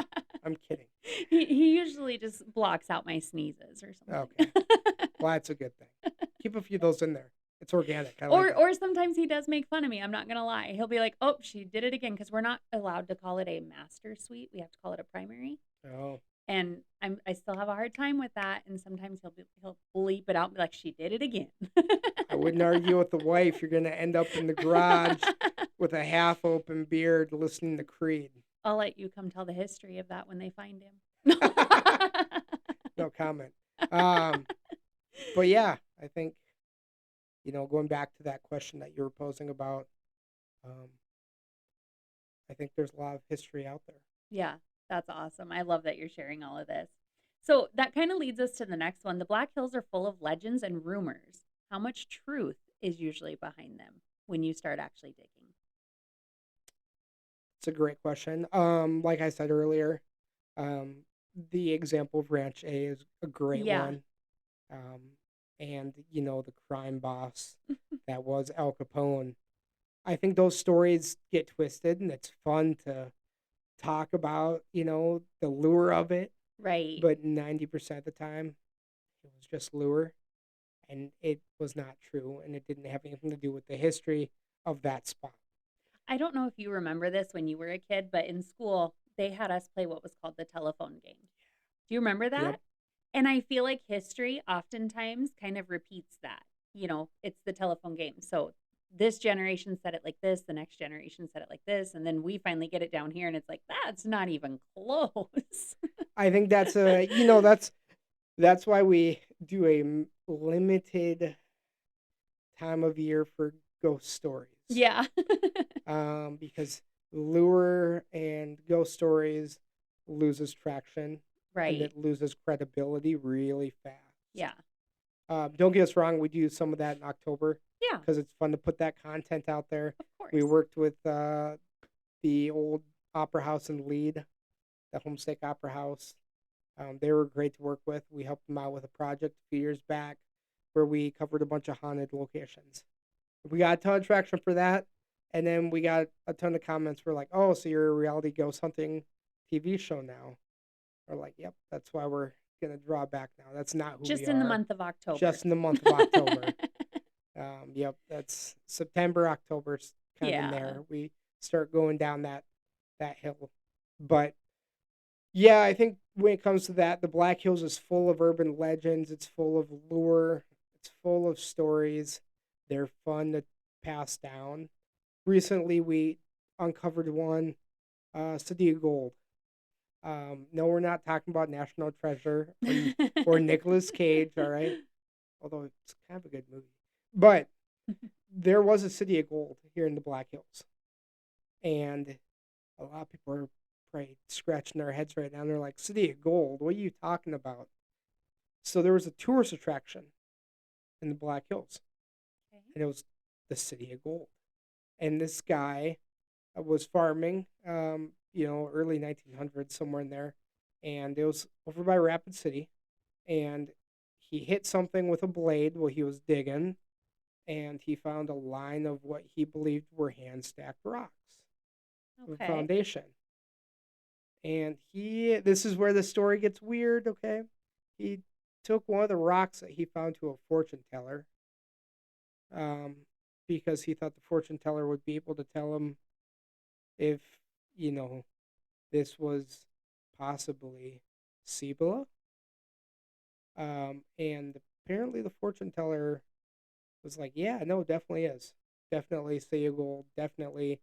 I'm kidding. He usually just blocks out my sneezes or something. Okay. Well, that's a good thing. Keep a few of those in there. It's organic. I like it. Or sometimes he does make fun of me. I'm not gonna lie. He'll be like, "Oh, she did it again," because we're not allowed to call it a master suite. We have to call it a primary. Oh, And I still have a hard time with that. And sometimes he'll bleep it out and be like, she did it again. I wouldn't argue with the wife. You're going to end up in the garage with a half open beard listening to Creed. I'll let you come tell the history of that when they find him. No comment. Um, but yeah, I think, going back to that question that you were posing about, um, I think there's a lot of history out there. Yeah, that's awesome. I love that you're sharing all of this. So that kind of leads us to the next one. The Black Hills are full of legends and rumors. How much truth is usually behind them when you start actually digging? It's a great question. Like I said earlier, um, the example of Ranch A is a great Yeah, one. Um, and, the crime boss that was Al Capone. I think those stories get twisted, and it's fun to talk about, the lure of it, right. but 90% of the time, it was just lure, and it was not true, and it didn't have anything to do with the history of that spot. I don't know if you remember this when you were a kid, but in school, they had us play what was called the telephone game. Do you remember Yep. that? And I feel like history oftentimes kind of repeats that. It's the telephone game. So this generation said it like this, the next generation said it like this, and then we finally get it down here and it's like that's not even close. I think that's why we do a limited time of year for ghost stories. Yeah. Because lure and ghost stories loses traction and Right. it loses credibility really fast. Yeah. Don't get us wrong, we do some of that in October Yeah, because it's fun to put that content out there. of We course. worked with the old opera house in Lead, the Homestake Opera House. They were great to work with. We helped them out with a project a few years back where we covered a bunch of haunted locations. We got a ton of traction for that. And then we got a ton of comments for like, oh, so you're a reality ghost hunting TV show now. We're like, yep, that's why we're going to draw back now. That's not who we Just in the are. month of October. Just in the month of October. Yep, that's September, October's kind of in Yeah. there. We start going down that hill. But yeah, I think when it comes to that, the Black Hills is full of urban legends. It's full of lure. It's full of stories. They're fun to pass down. Recently, we uncovered one, City of Gold. No, we're not talking about National Treasure or Nicolas Cage. All right, although it's kind of a good movie, but there was a City of Gold here in the Black Hills, and a lot of people are probably scratching their heads right now. They're like, City of Gold, what are you talking about? So there was a tourist attraction in the Black Hills, Okay. and it was the City of Gold. And this guy was farming, early 1900s, somewhere in there. And it was over by Rapid City. And he hit something with a blade while he was digging. And he found a line of what he believed were hand stacked rocks, the Okay. foundation. And this is where the story gets weird, okay? He took one of the rocks that he found to a fortune teller, um, because he thought the fortune teller would be able to tell him if, you know, this was possibly Cibola. And apparently the fortune teller was like, yeah, no, definitely is. Definitely City Gold, definitely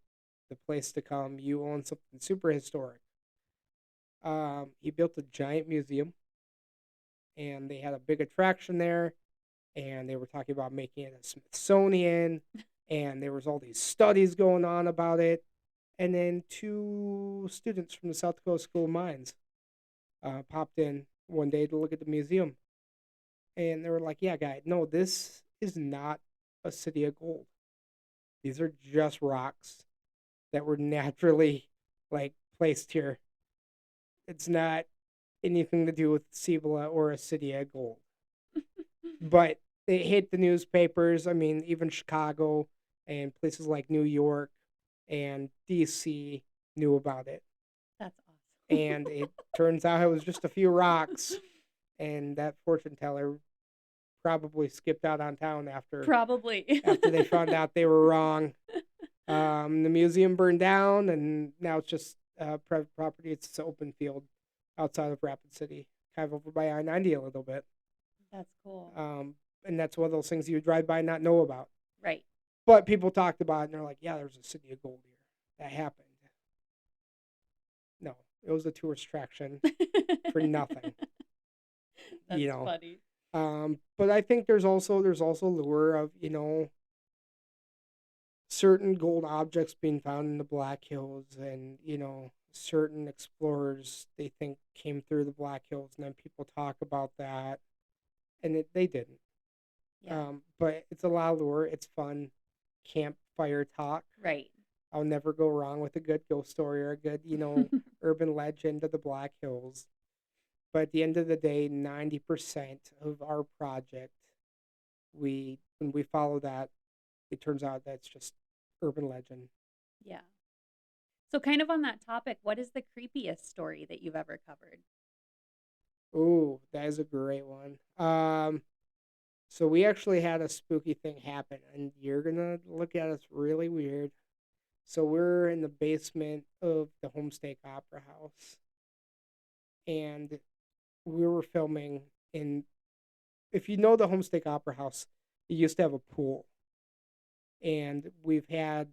the place to come. You own something super historic. He built a giant museum, and they had a big attraction there, and they were talking about making it a Smithsonian, and there was all these studies going on about it. And then two students from the South Dakota School of Mines popped in one day to look at the museum, and they were like, "Yeah, guy, no, this is not a city of gold. These are just rocks that were naturally like placed here. It's not anything to do with Cibola or a city of gold." But it hit the newspapers. I mean, even Chicago and places like New York and DC knew about it. That's And awesome. it turns out it was just a few rocks, and that fortune teller probably skipped out on town Probably. after they found out they were wrong. The museum burned down, and now it's just private property. It's an open field. outside of Rapid City, kind of over by I-90 a little bit. That's cool. And that's one of those things you drive by and not know about. Right. But people talked about it, and they're like, yeah, there's a city of gold here. That happened. No, it was a tourist attraction for nothing. That's you know. funny. But I think there's also lure of, certain gold objects being found in the Black Hills, and certain explorers they think came through the Black Hills, and then people talk about that, and they didn't. Yeah. But it's a lot of lure. It's fun campfire talk. Right. I'll never go wrong with a good ghost story or a good, urban legend of the Black Hills. But at the end of the day, 90% of our project, when we follow that, it turns out that's just urban legend. Yeah. So, kind of on that topic, what is the creepiest story that you've ever covered? Ooh, that is a great one. So we actually had a spooky thing happen, and you're gonna look at us really weird. So we're in the basement of the Homestake Opera House, and we were filming in. If you know the Homestake Opera House, it used to have a pool, and we've had,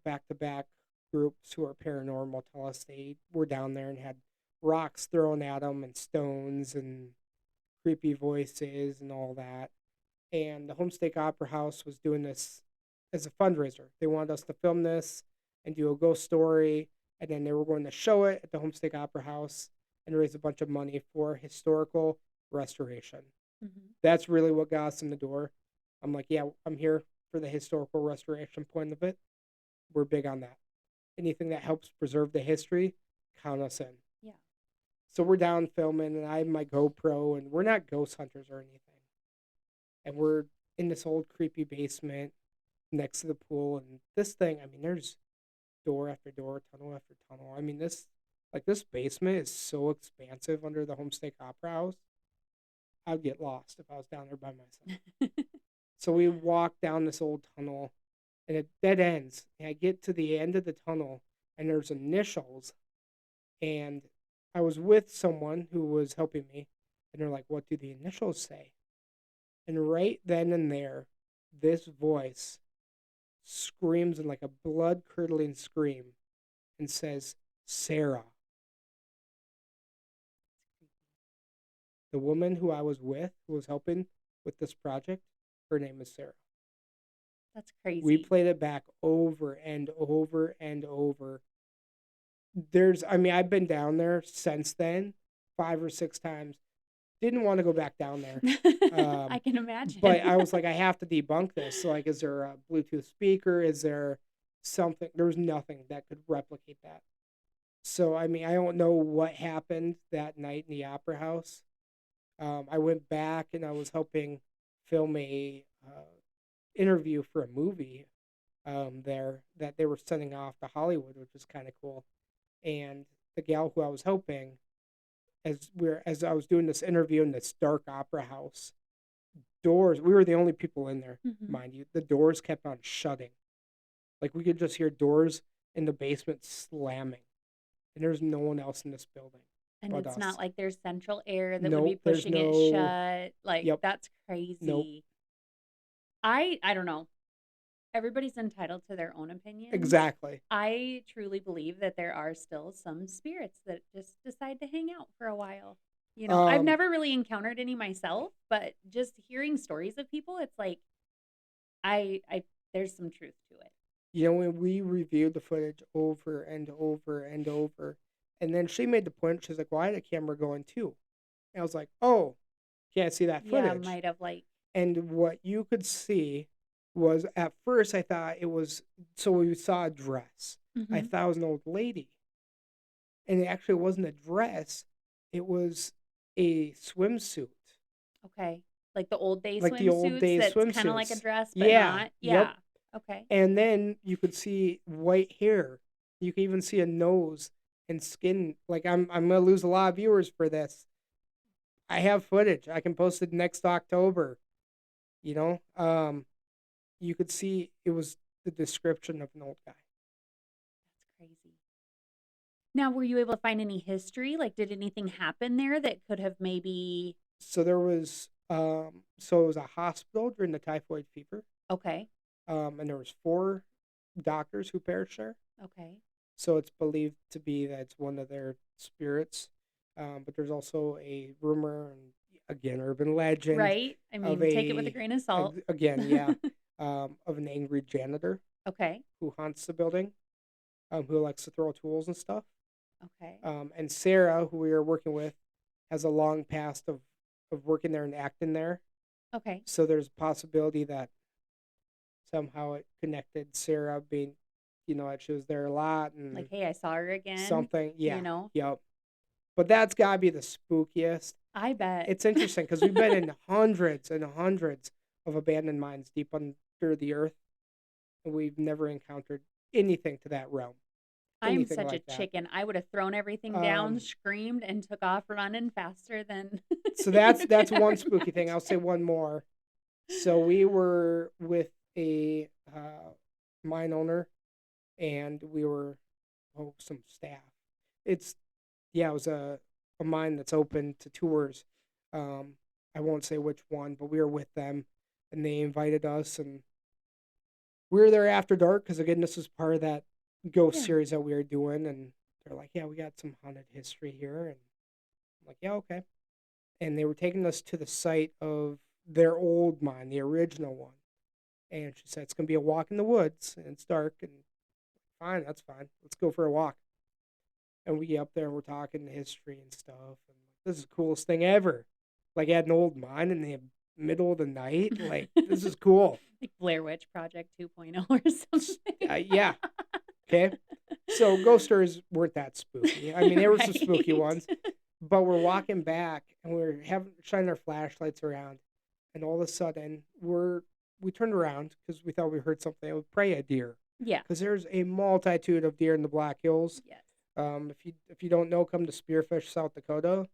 back to back groups who are paranormal tell us they were down there and had rocks thrown at them and stones and creepy voices and all that. And the Homestake Opera House was doing this as a fundraiser. They wanted us to film this and do a ghost story, and then they were going to show it at the Homestake Opera House and raise a bunch of money for historical restoration. Mm-hmm. That's really what got us in the door. I'm like, yeah, I'm here for the historical restoration point of it. We're big on that. Anything that helps preserve the history, count us in. Yeah. So we're down filming, and I have my GoPro, and we're not ghost hunters or anything. And we're in this old creepy basement next to the pool, and this thing, I mean, there's door after door, tunnel after tunnel. I mean, this basement is so expansive under the Homestake Opera House. I'd get lost if I was down there by myself. So we walk down this old tunnel, and it dead ends. And I get to the end of the tunnel, and there's initials. And I was with someone who was helping me, and they're like, "What do the initials say?" And right then and there, this voice screams in like a blood curdling scream and says, "Sarah." The woman who I was with, who was helping with this project, her name is Sarah. That's crazy. We played it back over and over and over. I've been down there since then 5 or 6 times. Didn't want to go back down there. I can imagine. But I was like, I have to debunk this. So, like, is there a Bluetooth speaker? Is there something? There was nothing that could replicate that. So, I don't know what happened that night in the Opera House. I went back and I was helping film a interview for a movie there that they were sending off to Hollywood, which was kind of cool. And the gal who I was helping, as I was doing this interview in this dark opera house, we were the only people in there, mm-hmm. mind you. The doors kept on shutting. Like, we could just hear doors in the basement slamming. And there's no one else in this building. And but it's us. not like there's central air that Nope, would be pushing it shut. Like, Yep. That's crazy. Nope. I don't know. Everybody's entitled to their own opinion. Exactly. I truly believe that there are still some spirits that just decide to hang out for a while. I've never really encountered any myself, but just hearing stories of people, it's like I there's some truth to it. When we reviewed the footage over and over and over, and then she made the point, she's like, well, I had a camera going too. And I was like, oh, can't see that footage. Yeah, might have And what you could see was, at first I thought it was, so we saw a dress. mm-hmm. I thought it was an old lady. And it actually wasn't a dress. It was a swimsuit. Okay. Like the old day like swimsuits. The old day that's swimsuits. Kind of like a dress, but yeah. not. Yeah. Yep. Okay. And then you could see white hair. You could even see a nose and skin. Like, I'm gonna lose a lot of viewers for this. I have footage. I can post it next October. You could see it was the description of an old guy. That's crazy. Now, were you able to find any history? Like, did anything happen there that could have maybe So there was so it was a hospital during the typhoid fever, okay, and there was four doctors who perished there. okay. So it's believed to be that it's one of their spirits. But there's also a rumor and again urban legend Right? I of mean, take it with a grain of salt. again, yeah, of an angry janitor Okay, who haunts the building, who likes to throw tools and stuff. okay, And Sarah, who we are working with, has a long past of working there and acting there. okay. So there's a possibility that somehow it connected Sarah being, that she was there a lot Like, and "Hey, I saw her again," something. you Yeah, know? yep. But that's gotta be the spookiest. I bet. It's interesting because we've been in hundreds and hundreds of abandoned mines deep under the earth, and we've never encountered anything to that realm, I am anything such a like that. chicken. I would have thrown everything down, Um, screamed, and took off running faster than so your that's one spooky thing. I'll say generation. one more. So we were with a mine owner, and we were some staff. It's Yeah, it was a mine that's open to tours. Um, I won't say which one, but we were with them, and they invited us, and we were there after dark because again, this was part of that ghost Yeah. series that we were doing, and they're like, "Yeah, we got some haunted history here," and I'm like, "Yeah, okay." And they were taking us to the site of their old mine, the original one, and she said it's gonna be a walk in the woods, and it's dark, and fine, that's fine. Let's go for a walk. And we get up there and we're talking history and stuff. And this is the coolest thing ever. Like, at an old mine in the middle of the night. Like, this is cool. Like Blair Witch Project 2.0 or something. Yeah. Okay. So ghost stories weren't that spooky. I mean, there were some spooky Right. ones, but we're walking back and we're having shining our flashlights around, and all of a sudden we turned around because we thought we heard something. It was probably a deer, Yeah. because there's a multitude of deer in the Black Hills. Yes. If you don't know, come to Spearfish, South Dakota.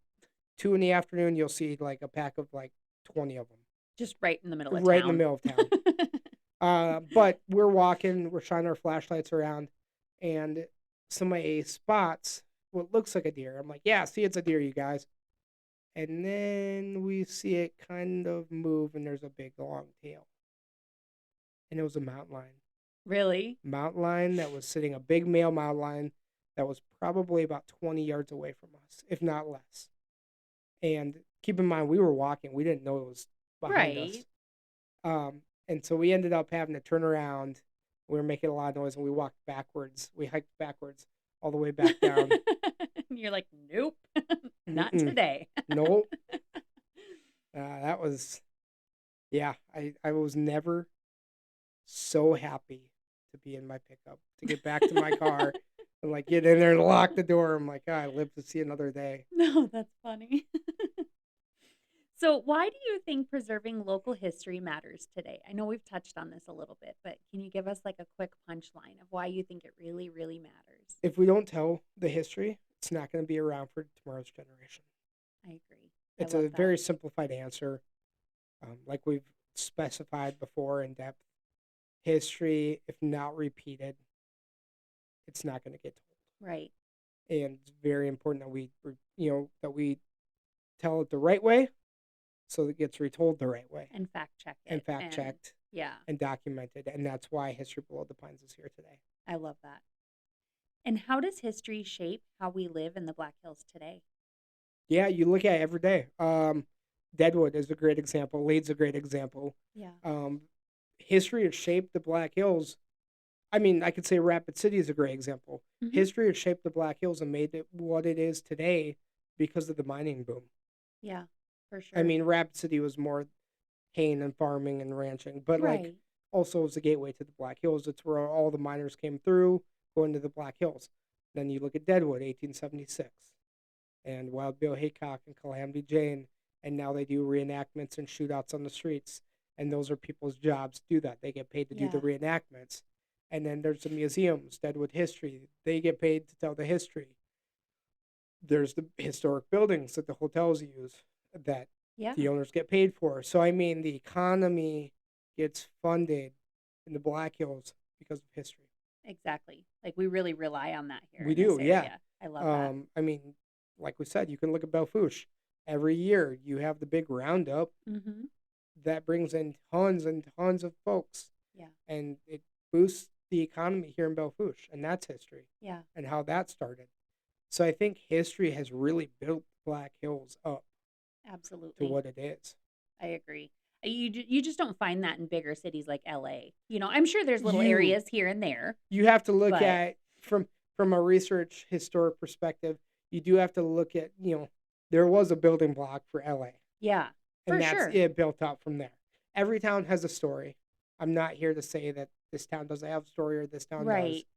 2 in the afternoon, you'll see like a pack of like 20 of them Just right in the middle of right in the town. middle of town. But we're walking, we're shining our flashlights around, and somebody spots what looks like a deer. I'm like, yeah, see, it's a deer, you guys. And then we see it kind of move, and there's a big long tail, and it was a mountain lion. Really? Mountain lion that was sitting, a big male mountain lion that was probably about 20 yards away from us, if not less. And keep in mind, we were walking. We didn't know it was behind Right. us. And so we ended up having to turn around. We were making a lot of noise, and we walked backwards. We hiked backwards all the way back down. You're like, nope, not Mm-mm. today. Nope. That was, yeah, I was never so happy to be in my pickup, to get back to my car and like get in there and lock the door. I'm like, oh, I live to see another day. No, that's funny. So, why do you think preserving local history matters today? I know we've touched on this a little bit, but can you give us like a quick punchline of why you think it really, really matters? If we don't tell the history, it's not going to be around for tomorrow's generation. I agree. I It's love a that. very simplified answer. Like we've specified before in depth, history, if not repeated, it's not going to get told. Right. And it's very important that that we tell it the right way, so it gets retold the right way And fact check and it. fact And checked yeah, and documented. And that's why History Below the Pines is here today. I love that. And how does history shape how we live in the Black Hills today? Yeah, you look at it every day. Deadwood is a great example. Leeds a great example. Yeah. Um, History has shaped the Black Hills. I mean, I could say Rapid City is a great example. Hmm. History has shaped the Black Hills and made it what it is today because of the mining boom. Yeah, for I sure. mean, Rapid City was more haying and farming and ranching, but like Right. also it was the gateway to the Black Hills. It's where all the miners came through, going to the Black Hills. Then you look at Deadwood, 1876, and Wild Bill Haycock and Calamity Jane, and now they do reenactments and shootouts on the streets. And those are people's jobs to do that. They get paid to do the Yeah. reenactments. And then there's the museums, Deadwood History. They get paid to tell the history. There's the historic buildings that the hotels use that Yeah. the owners get paid for. So, I mean, the economy gets funded in the Black Hills because of history. Exactly. Like we really rely on that here We in this do, yeah. area. I love that. I mean, like we said, you can look at Belle Fourche. Every year you have the big roundup Mhm. that brings in tons and tons of folks, Yeah. and it boosts the economy here in Belle Fourche, and that's history Yeah. and how that started. So I think history has really built Black Hills up to Absolutely. what it is. I agree. You just don't find that in bigger cities like LA. I'm sure there's little You areas here and there, you have to look but at from a research historic perspective. You do have to look at there was a building block for LA, yeah, and for that's sure. it built up from there. Every town has a story. I'm not here to say that this town doesn't have a story or this town does, Right.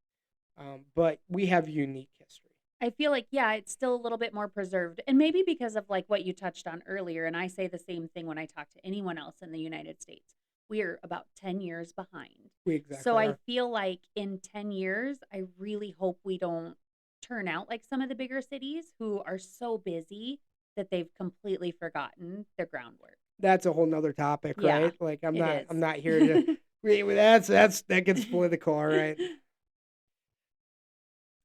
but we have unique history. I feel like, yeah, it's still a little bit more preserved. And maybe because of like what you touched on earlier, and I say the same thing when I talk to anyone else in the United States. We are about 10 years behind. We So exactly I are. feel like in 10 years, I really hope we don't turn out like some of the bigger cities who are so busy that they've completely forgotten the groundwork. That's a whole nother topic, Yeah, right? Like I'm it not is. I'm not here to that gets political, all right.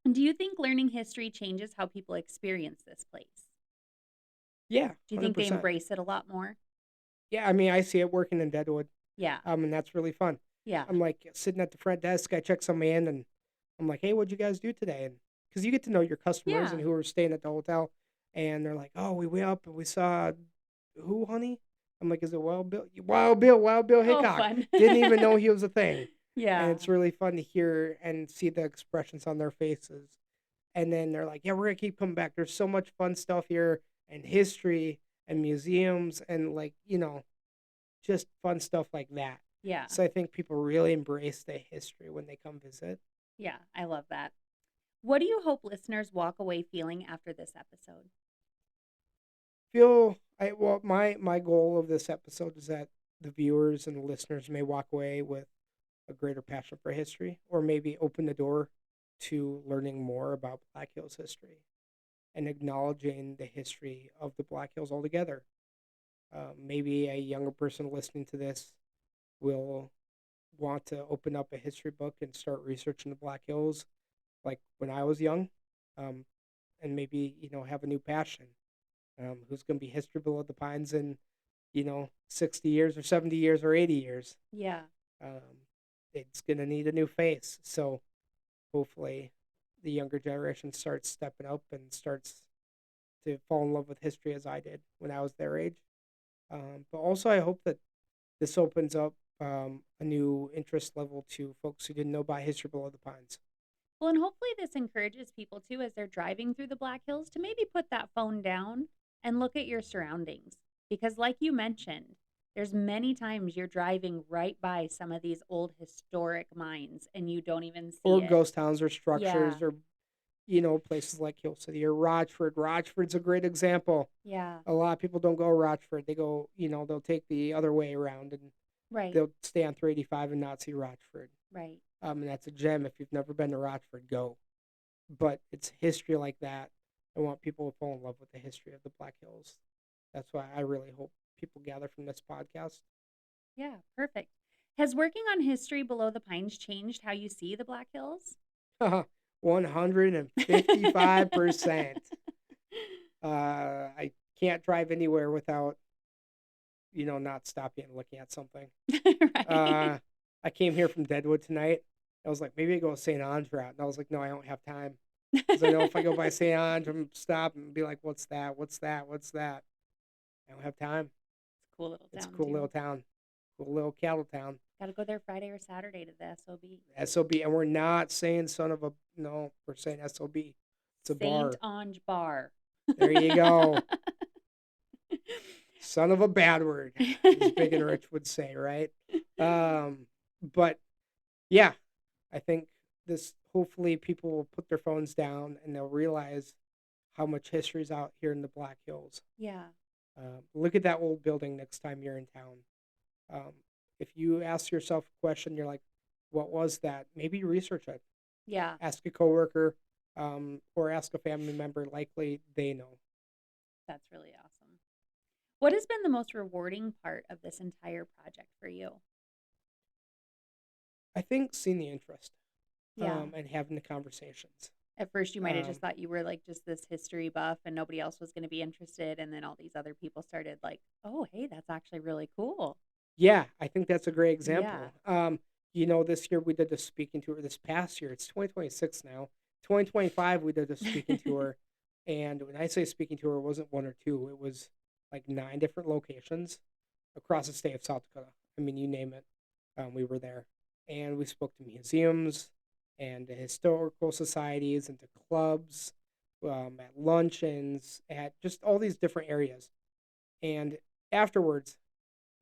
Do you think learning history changes how people experience this place? Yeah, Do you think they 100%. embrace it a lot more? Yeah, I mean, I see it working in Deadwood, Yeah. and that's really fun. Yeah. I'm like sitting at the front desk, I check somebody in, and I'm like, "Hey, what'd you guys do today?" And because you get to know your customers and Yeah. who are staying at the hotel, and they're like, "Oh, we went up and we saw who, honey?" I'm like, "Is it Wild Bill? Wild Bill Oh, Hickok." fun. Didn't even know he was a thing, and Yeah. it's really fun to hear and see the expressions on their faces. And then they're like, "Yeah, we're gonna keep coming back. There's so much fun stuff here, and history, and museums, and like just fun stuff like that." Yeah. So I think people really embrace the history when they come visit. Yeah. I love that. What do you hope listeners walk away feeling after this episode? My goal of this episode is that the viewers and the listeners may walk away with a greater passion for history, or maybe open the door to learning more about Black Hills history and acknowledging the history of the Black Hills altogether. Maybe a younger person listening to this will want to open up a history book and start researching the Black Hills like when I was young, um, and maybe have a new passion. Who's going to be history below the pines in 60 years or 70 years or 80 years? Yeah. Um, it's going to need a new face. So hopefully, the younger generation starts stepping up and starts to fall in love with history as I did when I was their age. But also, I hope that this opens up a new interest level to folks who didn't know about history below the pines. Well, and hopefully this encourages people too as they're driving through the Black Hills to maybe put that phone down and look at your surroundings. Because like you mentioned, there's many times you're driving right by some of these old historic mines and you don't even see Or it. ghost towns or Yeah. structures or places like Hill City or Rochford. Rochford's a great example. Yeah. A lot of people don't go Rochford. They go, they'll take the other way around and Right. they'll stay on 385 and not see Rochford. Right. And that's a gem. If you've never been to Rochford, go. But it's history like that. I want people to fall in love with the history of the Black Hills. That's why I really hope people gather from this podcast. Yeah. Perfect. Has working on history below the pines changed how you see the Black Hills? 155%. I can't drive anywhere without, not stopping and looking at something. Right. I came here from Deadwood tonight. I was like, maybe I go St. Ange route. And I was like, no, I don't have time. Because I know if I go by St. Ange, I'm going to stop and be like, what's that? What's that? What's that? I don't have time. It's a cool little It's a town cool little too. town. Cool little cattle town. Got to go there Friday or Saturday to the SOB. SOB. And we're not saying son of a, no, we're saying SOB. It's a Saint bar. Ange Bar. There you go. Son of a bad word, as Big and Rich would say, right? But yeah, I think this hopefully people will put their phones down and they'll realize how much history's out here in the Black Hills. Yeah. Look at that old building next time you're in town. Um, if you ask yourself a question, you're like, "What was that?" Maybe research it. Yeah. Ask a coworker, or ask a family member. Likely they know. That's really awesome. What has been the most rewarding part of this entire project for you? I think seeing the interest. Yeah. and having the conversations. At first, you might have just Um, thought you were like just this history buff and nobody else was going to be interested. And then all these other people started like, oh, hey, that's actually really cool. yeah, I think that's a great Yeah. example. This year we did a speaking tour. This past year, it's 2026 now. 2025, we did a speaking tour. And when I say speaking tour, it wasn't one or two, it was like 9 different locations across the state of South Dakota. I mean, you name it, we were there. And we spoke to museums and to historical societies and to clubs, at luncheons, at just all these different areas. And afterwards,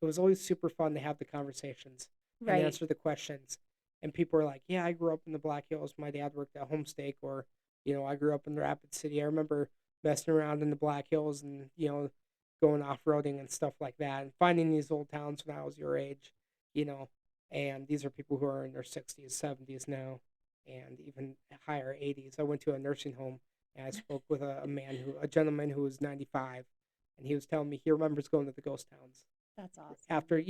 it was always super fun to have the conversations and Right. answer the questions. And people are like, "Yeah, I grew up in the Black Hills. My dad worked at Homestake," or, "I grew up in Rapid City. I remember messing around in the Black Hills and going off roading and stuff like that, and finding these old towns when I was your age." You know, and these are people who are in their 60s, 70s now, and even higher 80s. I went to a nursing home and I spoke with a gentleman who was 95, and he was telling me he remembers going to the ghost towns That's awesome. after,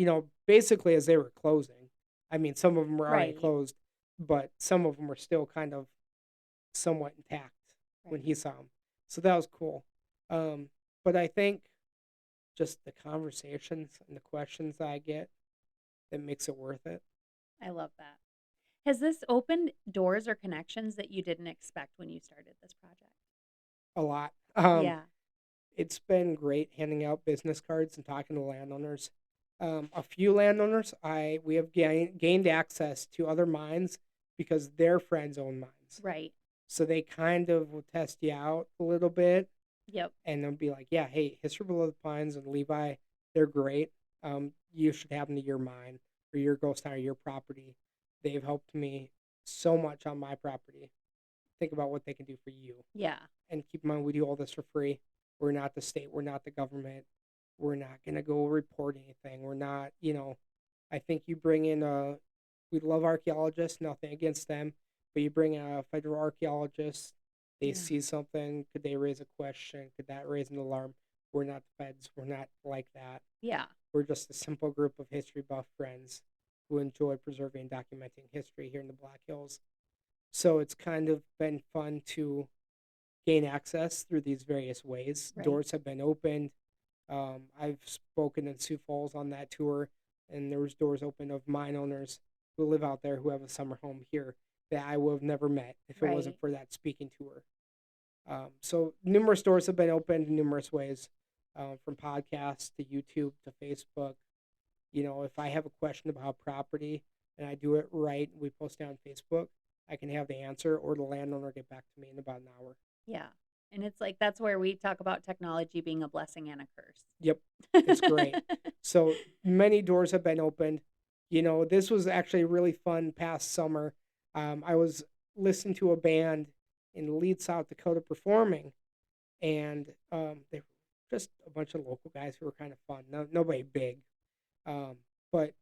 basically as they were closing. I mean, some of them were already Right. closed, but some of them were still kind of somewhat intact when Right. he saw them. So that was cool. Um, but I think just the conversations and the questions that I get that makes it worth it I love that. Has this opened doors or connections that you didn't expect when you started this project? a lot. Yeah. It's been great handing out business cards and talking to landowners. A few landowners, we have gained access to other mines because their friends own mines. Right. So they kind of will test you out a little bit, Yep. and they'll be like, "Yeah, hey, History Below the Pines and Levi, they're great. You should have them to your mine or your ghost town or your property. They've helped me so much on my property. Think about what they can do for you. Yeah. And keep in mind, we do all this for free. We're not the state. We're not the government. We're not gonna go report anything. We're not. I think you bring in we love archaeologists. Nothing against them, but you bring a federal archaeologist. They Yeah. see something. Could they raise a question? Could that raise an alarm? We're not the feds. We're not like that. Yeah. We're just a simple group of history buff friends who enjoy preserving and documenting history here in the Black Hills. So it's kind of been fun to gain access through these various ways. Right. Doors have been opened. I've spoken in Sioux Falls on that tour, and there was doors open of mine owners who live out there who have a summer home here that I would have never met if it wasn't Right. for that speaking tour. So numerous doors have been opened in numerous ways, from podcasts to YouTube to Facebook. If I have a question about property and I do it right, we post it on Facebook, I can have the answer, or the landowner get back to me in about an hour. Yeah. And it's like that's where we talk about technology being a blessing and a Yep, it's great. curse. So many doors have been opened. This was actually really fun past summer. I was listening to a band in Leeds, South Dakota performing, and they were just a bunch of local guys who were kind of fun. No, nobody big, um, but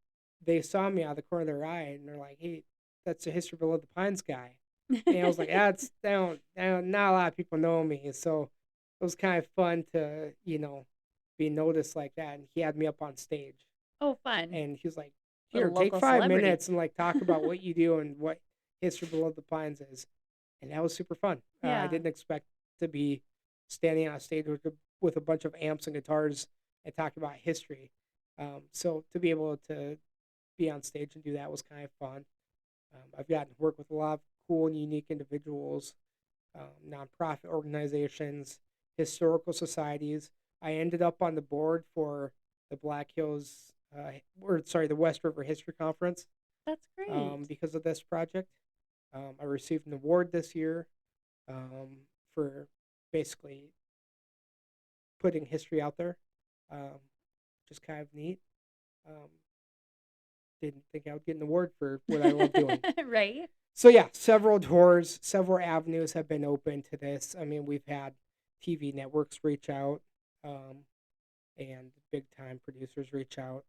they saw me out of the corner of their eye, and they're like, "Hey, that's the History Below the Pines guy." And I was like, "That's not a lot of people know me." So it was kind of fun to be noticed like that. And he had me up on stage, Oh, fun. and he was like, Little "Here, take local 5 minutes celebrity. and like talk about what you do and what History Below the Pines is." And that was super fun. I Yeah. didn't expect to be standing on a stage with a bunch of amps and guitars and talking about history. So to be able to be on stage and do that was kind of fun. I've gotten to work with a lot of cool and unique individuals, nonprofit organizations, historical societies. I ended up on the board for the Black Hills, the West River History Conference, That's great. because of this project. I received an award this year, for basically putting history out there, um, just kind of neat. Um, didn't think I would get an award for what I love doing. Right? So yeah, several doors, several avenues have been open to this. I mean, we've had TV networks reach out, um, and big time producers reach out.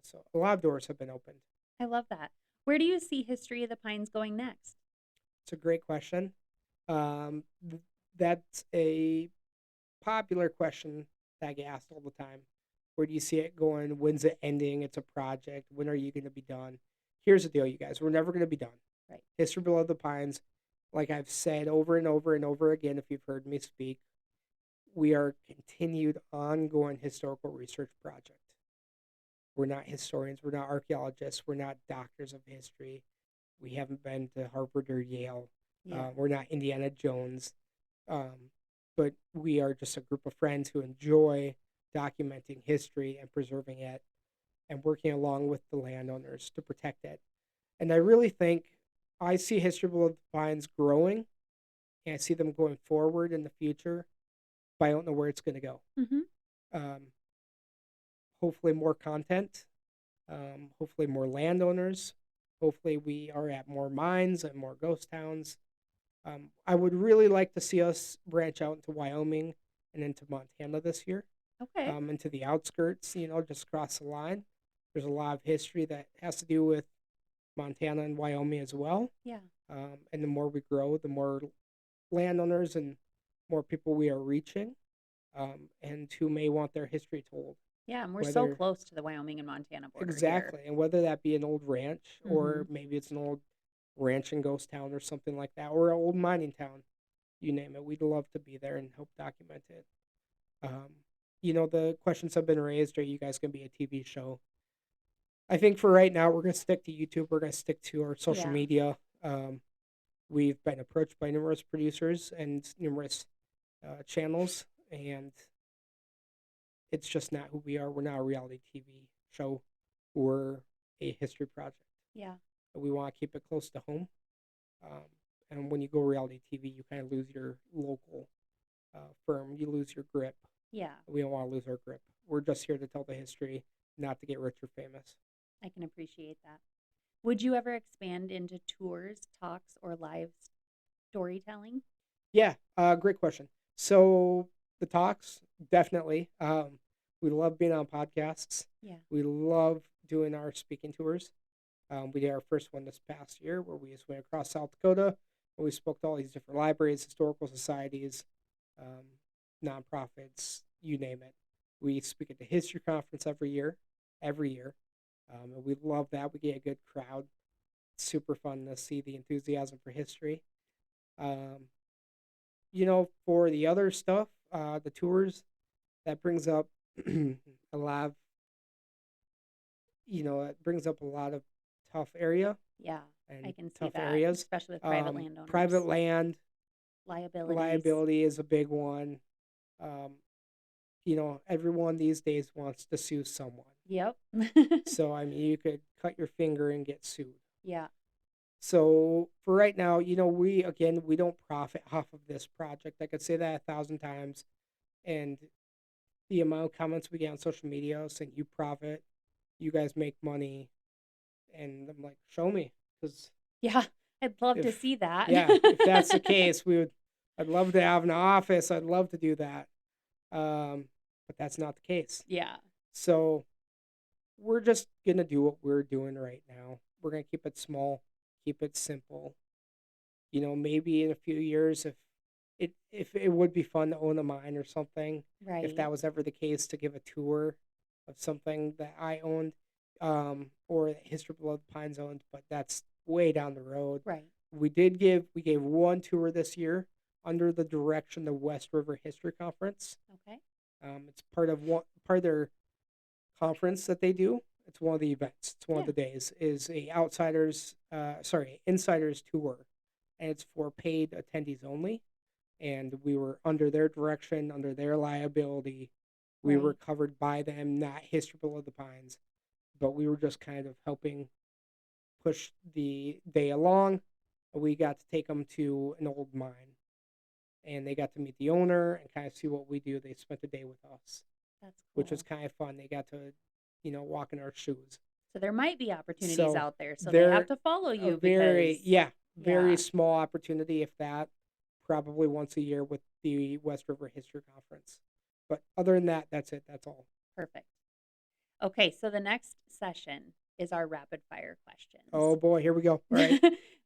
So a lot of doors have been opened. I love that. Where do you see History of the Pines going next? It's a great question. That's a popular question that I get asked all the time. Where do you see it going? When's it ending? It's a project. When are you going to be done? Here's the deal, you guys. We're never going to be done. Right. History Below the Pines, like I've said over and over and over again, if you've heard me speak, we are a continued, ongoing historical research project. We're not historians, we're not archaeologists, we're not doctors of history. We haven't been to Harvard or Yale. Yeah. We're not Indiana Jones. But we are just a group of friends who enjoy documenting history and preserving it and working along with the landowners to protect it. And I really think I see History Below the Pines growing, and I see them going forward in the future, but I don't know where it's going to go. Mm-hmm. Um, Hopefully, more content, hopefully, more landowners. Hopefully, we are at more mines and more ghost towns. I would really like to see us branch out into Wyoming and into Montana this year, Okay. into the outskirts, just across the line. There's a lot of history that has to do with Montana and Wyoming as well. Yeah. And the more we grow, the more landowners and more people we are reaching, and who may want their history told. Yeah, and we're so Whether close to the Wyoming and Montana border exactly, and whether that be an old ranch here. or maybe it's an old ranch and ghost town or something like that, or an old mining town, you name it. We'd love to be there and help document it. The questions have been raised: are you guys going to be a TV show? I think for right now, we're going to stick to YouTube. We're going to stick to our social Yeah. media. We've been approached by numerous producers and numerous channels, and it's just not who we are. We're not a reality TV show. We're a history project. Yeah. We want to keep it close to home. And when you go reality TV, you kind of lose your local firm. You lose your grip. Yeah. We don't want to lose our grip. We're just here to tell the history, not to get rich or famous. I can appreciate that. Would you ever expand into tours, talks, or live storytelling? Yeah, great question. So the talks, definitely. We love being on podcasts. Yeah. We love doing our speaking tours. We did our first one this past year where we just went across South Dakota and we spoke to all these different libraries, historical societies, nonprofits, you name it. We speak at the history conference every year. And we love that. We get a good crowd. It's super fun to see the enthusiasm for history. Um, for the other stuff, the tours, that brings up a lot of, it brings up a lot of tough area Yeah, I and can see tough that, areas. especially with private landowners. Private land Liabilities. liability is a big one. Um, everyone these days wants to sue someone. Yep. So, I mean, you could cut your finger and get sued. Yeah. So, for right now, we don't profit off of this project. I could say that 1,000 times. And the amount of comments we get on social media saying you profit, you guys make money. And I'm like, show me. Because Yeah, I'd love to see that. if that's the case, I'd love to have an office. I'd love to do that. But that's not the case. Yeah. So we're just going to do what we're doing right now. We're going to keep it small, keep it simple. Maybe in a few years, if it would be fun to own a mine or something, Right. if that was ever the case, to give a tour of something that I owned, or that History Below the Pines owned, but that's way down the road. Right. We gave one tour this year under the direction of West River History Conference. Okay. It's part of their conference that they do. It's one of the events. It's one of the days. Is a insiders tour, and it's for paid attendees only. And we were under their direction, under their liability. We were Right. covered by them, not History Below the Pines, but we were just kind of helping push the day along. We got to take them to an old mine, and they got to meet the owner and kind of see what we do. They spent the day with us, That's cool. which was kind of fun. They got to, walk in our shoes. So there might be opportunities So out there. So they have to follow a you very, because very small opportunity, if that, probably once a year with the West River History Conference. But other than that, that's it. That's all. Perfect. Okay, so the next session is our rapid fire questions. Oh boy, here we go. All right.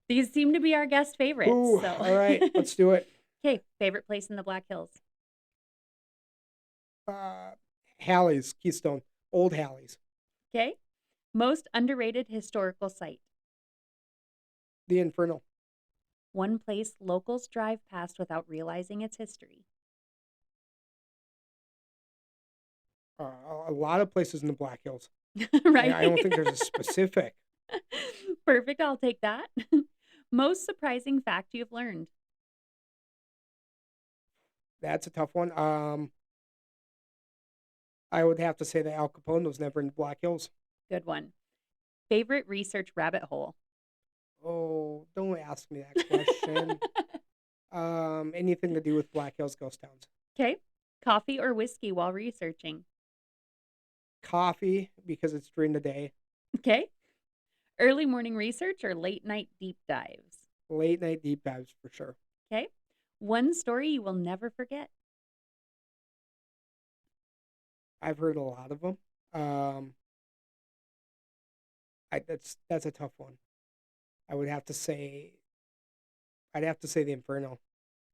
These seem to be our guest favorites. Ooh, So. all right, let's do it. Okay, favorite place in the Black Hills? Hallie's, Keystone, Old Hallie's. Okay. Most underrated historical site? The Inferno. One place locals drive past without realizing its history. A lot of places in the Black Hills. Right? I don't think there's a specific. Perfect. I'll take that. Most surprising fact you've learned. That's a tough one. I would have to say that Al Capone was never in the Black Hills. Good one. Favorite research rabbit hole. Oh, don't ask me that question. Anything to do with Black Hills ghost towns. Okay. Coffee or whiskey while researching. Coffee, because it's during the day. Okay. Early morning research or late night deep dives. Late night deep dives for sure. Okay. One story you will never forget. I've heard a lot of them. That's a tough one. I'd have to say the Inferno.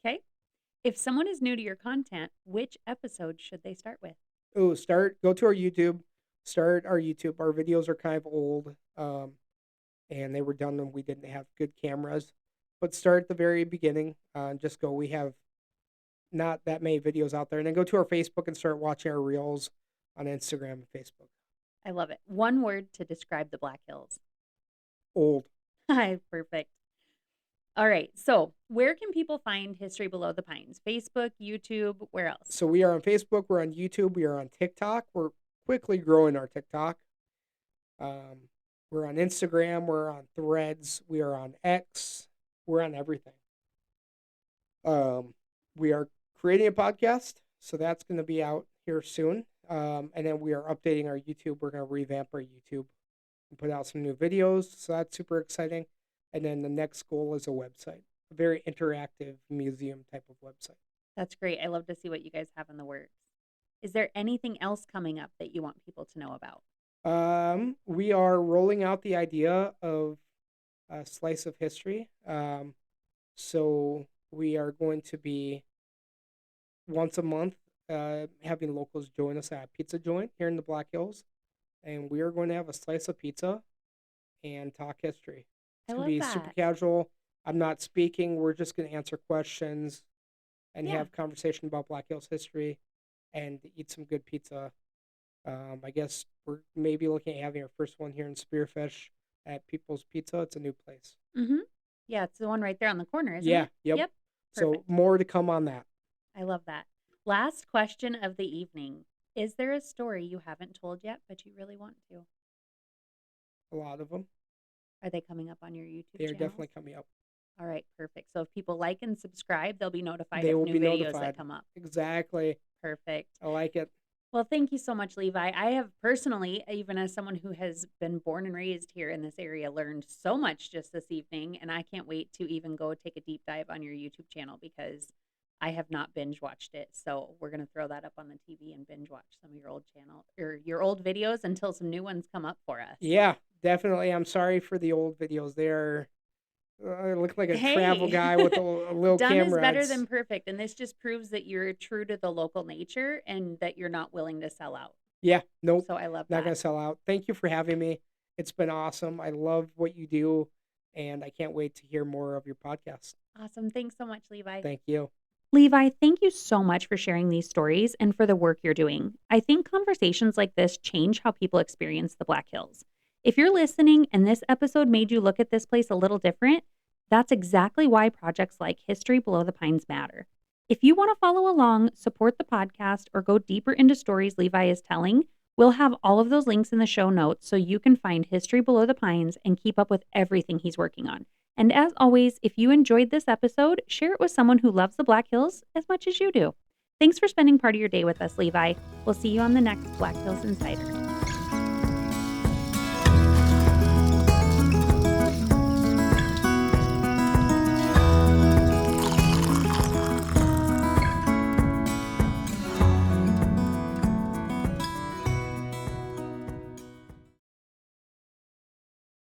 Okay. If someone is new to your content, which episode should they start with? Oh, go to our YouTube. Start our YouTube. Our videos are kind of old, and they were done when we didn't have good cameras. But start at the very beginning. Just go. We have not that many videos out there. And then go to our Facebook and start watching our reels on Instagram and Facebook. I love it. One word to describe the Black Hills. Old. Hi, perfect. All right. So where can people find History Below the Pines? Facebook, YouTube, where else? So we are on Facebook. We're on YouTube. We are on TikTok. We're quickly growing our TikTok. We're on Instagram. We're on Threads. We are on X. We're on everything. We are creating a podcast, so that's going to be out here soon. And then we are updating our YouTube. We're going to revamp our YouTube and put out some new videos. So that's super exciting. And then the next goal is a website, a very interactive museum type of website. That's great. I love to see what you guys have in the works. Is there anything else coming up that you want people to know about? We are rolling out the idea of a slice of history. So we are going to be once a month having locals join us at a pizza joint here in the Black Hills. And we are going to have a slice of pizza and talk history. It's going to be super casual. I'm not speaking. We're just going to answer questions and have conversation about Black Hills history and eat some good pizza. I guess we're maybe looking at having our first one here in Spearfish at People's Pizza. It's a new place. Mm-hmm. Yeah, it's the one right there on the corner, isn't it? Yeah, yep. So more to come on that. I love that. Last question of the evening. Is there a story you haven't told yet, but you really want to? A lot of them. Are they coming up on your YouTube channel? They are definitely coming up. All right, perfect. So if people like and subscribe, they'll be notified of new videos that come up. Exactly. Perfect. I like it. Well, thank you so much, Levi. I have personally, even as someone who has been born and raised here in this area, learned so much just this evening, and I can't wait to even go take a deep dive on your YouTube channel because I have not binge watched it. So we're going to throw that up on the TV and binge watch some of your old channel or your old videos until some new ones come up for us. Yeah, definitely. I'm sorry for the old videos. They're I look like a travel guy with a little done camera. Done is better than perfect, and this just proves that you're true to the local nature and that you're not willing to sell out. Yeah, nope. So I love that. Not going to sell out. Thank you for having me. It's been awesome. I love what you do, and I can't wait to hear more of your podcast. Awesome. Thanks so much, Levi. Thank you. Levi, thank you so much for sharing these stories and for the work you're doing. I think conversations like this change how people experience the Black Hills. If you're listening and this episode made you look at this place a little different, that's exactly why projects like History Below the Pines matter. If you want to follow along, support the podcast, or go deeper into stories Levi is telling, we'll have all of those links in the show notes so you can find History Below the Pines and keep up with everything he's working on. And as always, if you enjoyed this episode, share it with someone who loves the Black Hills as much as you do. Thanks for spending part of your day with us, Levi. We'll see you on the next Black Hills Insider.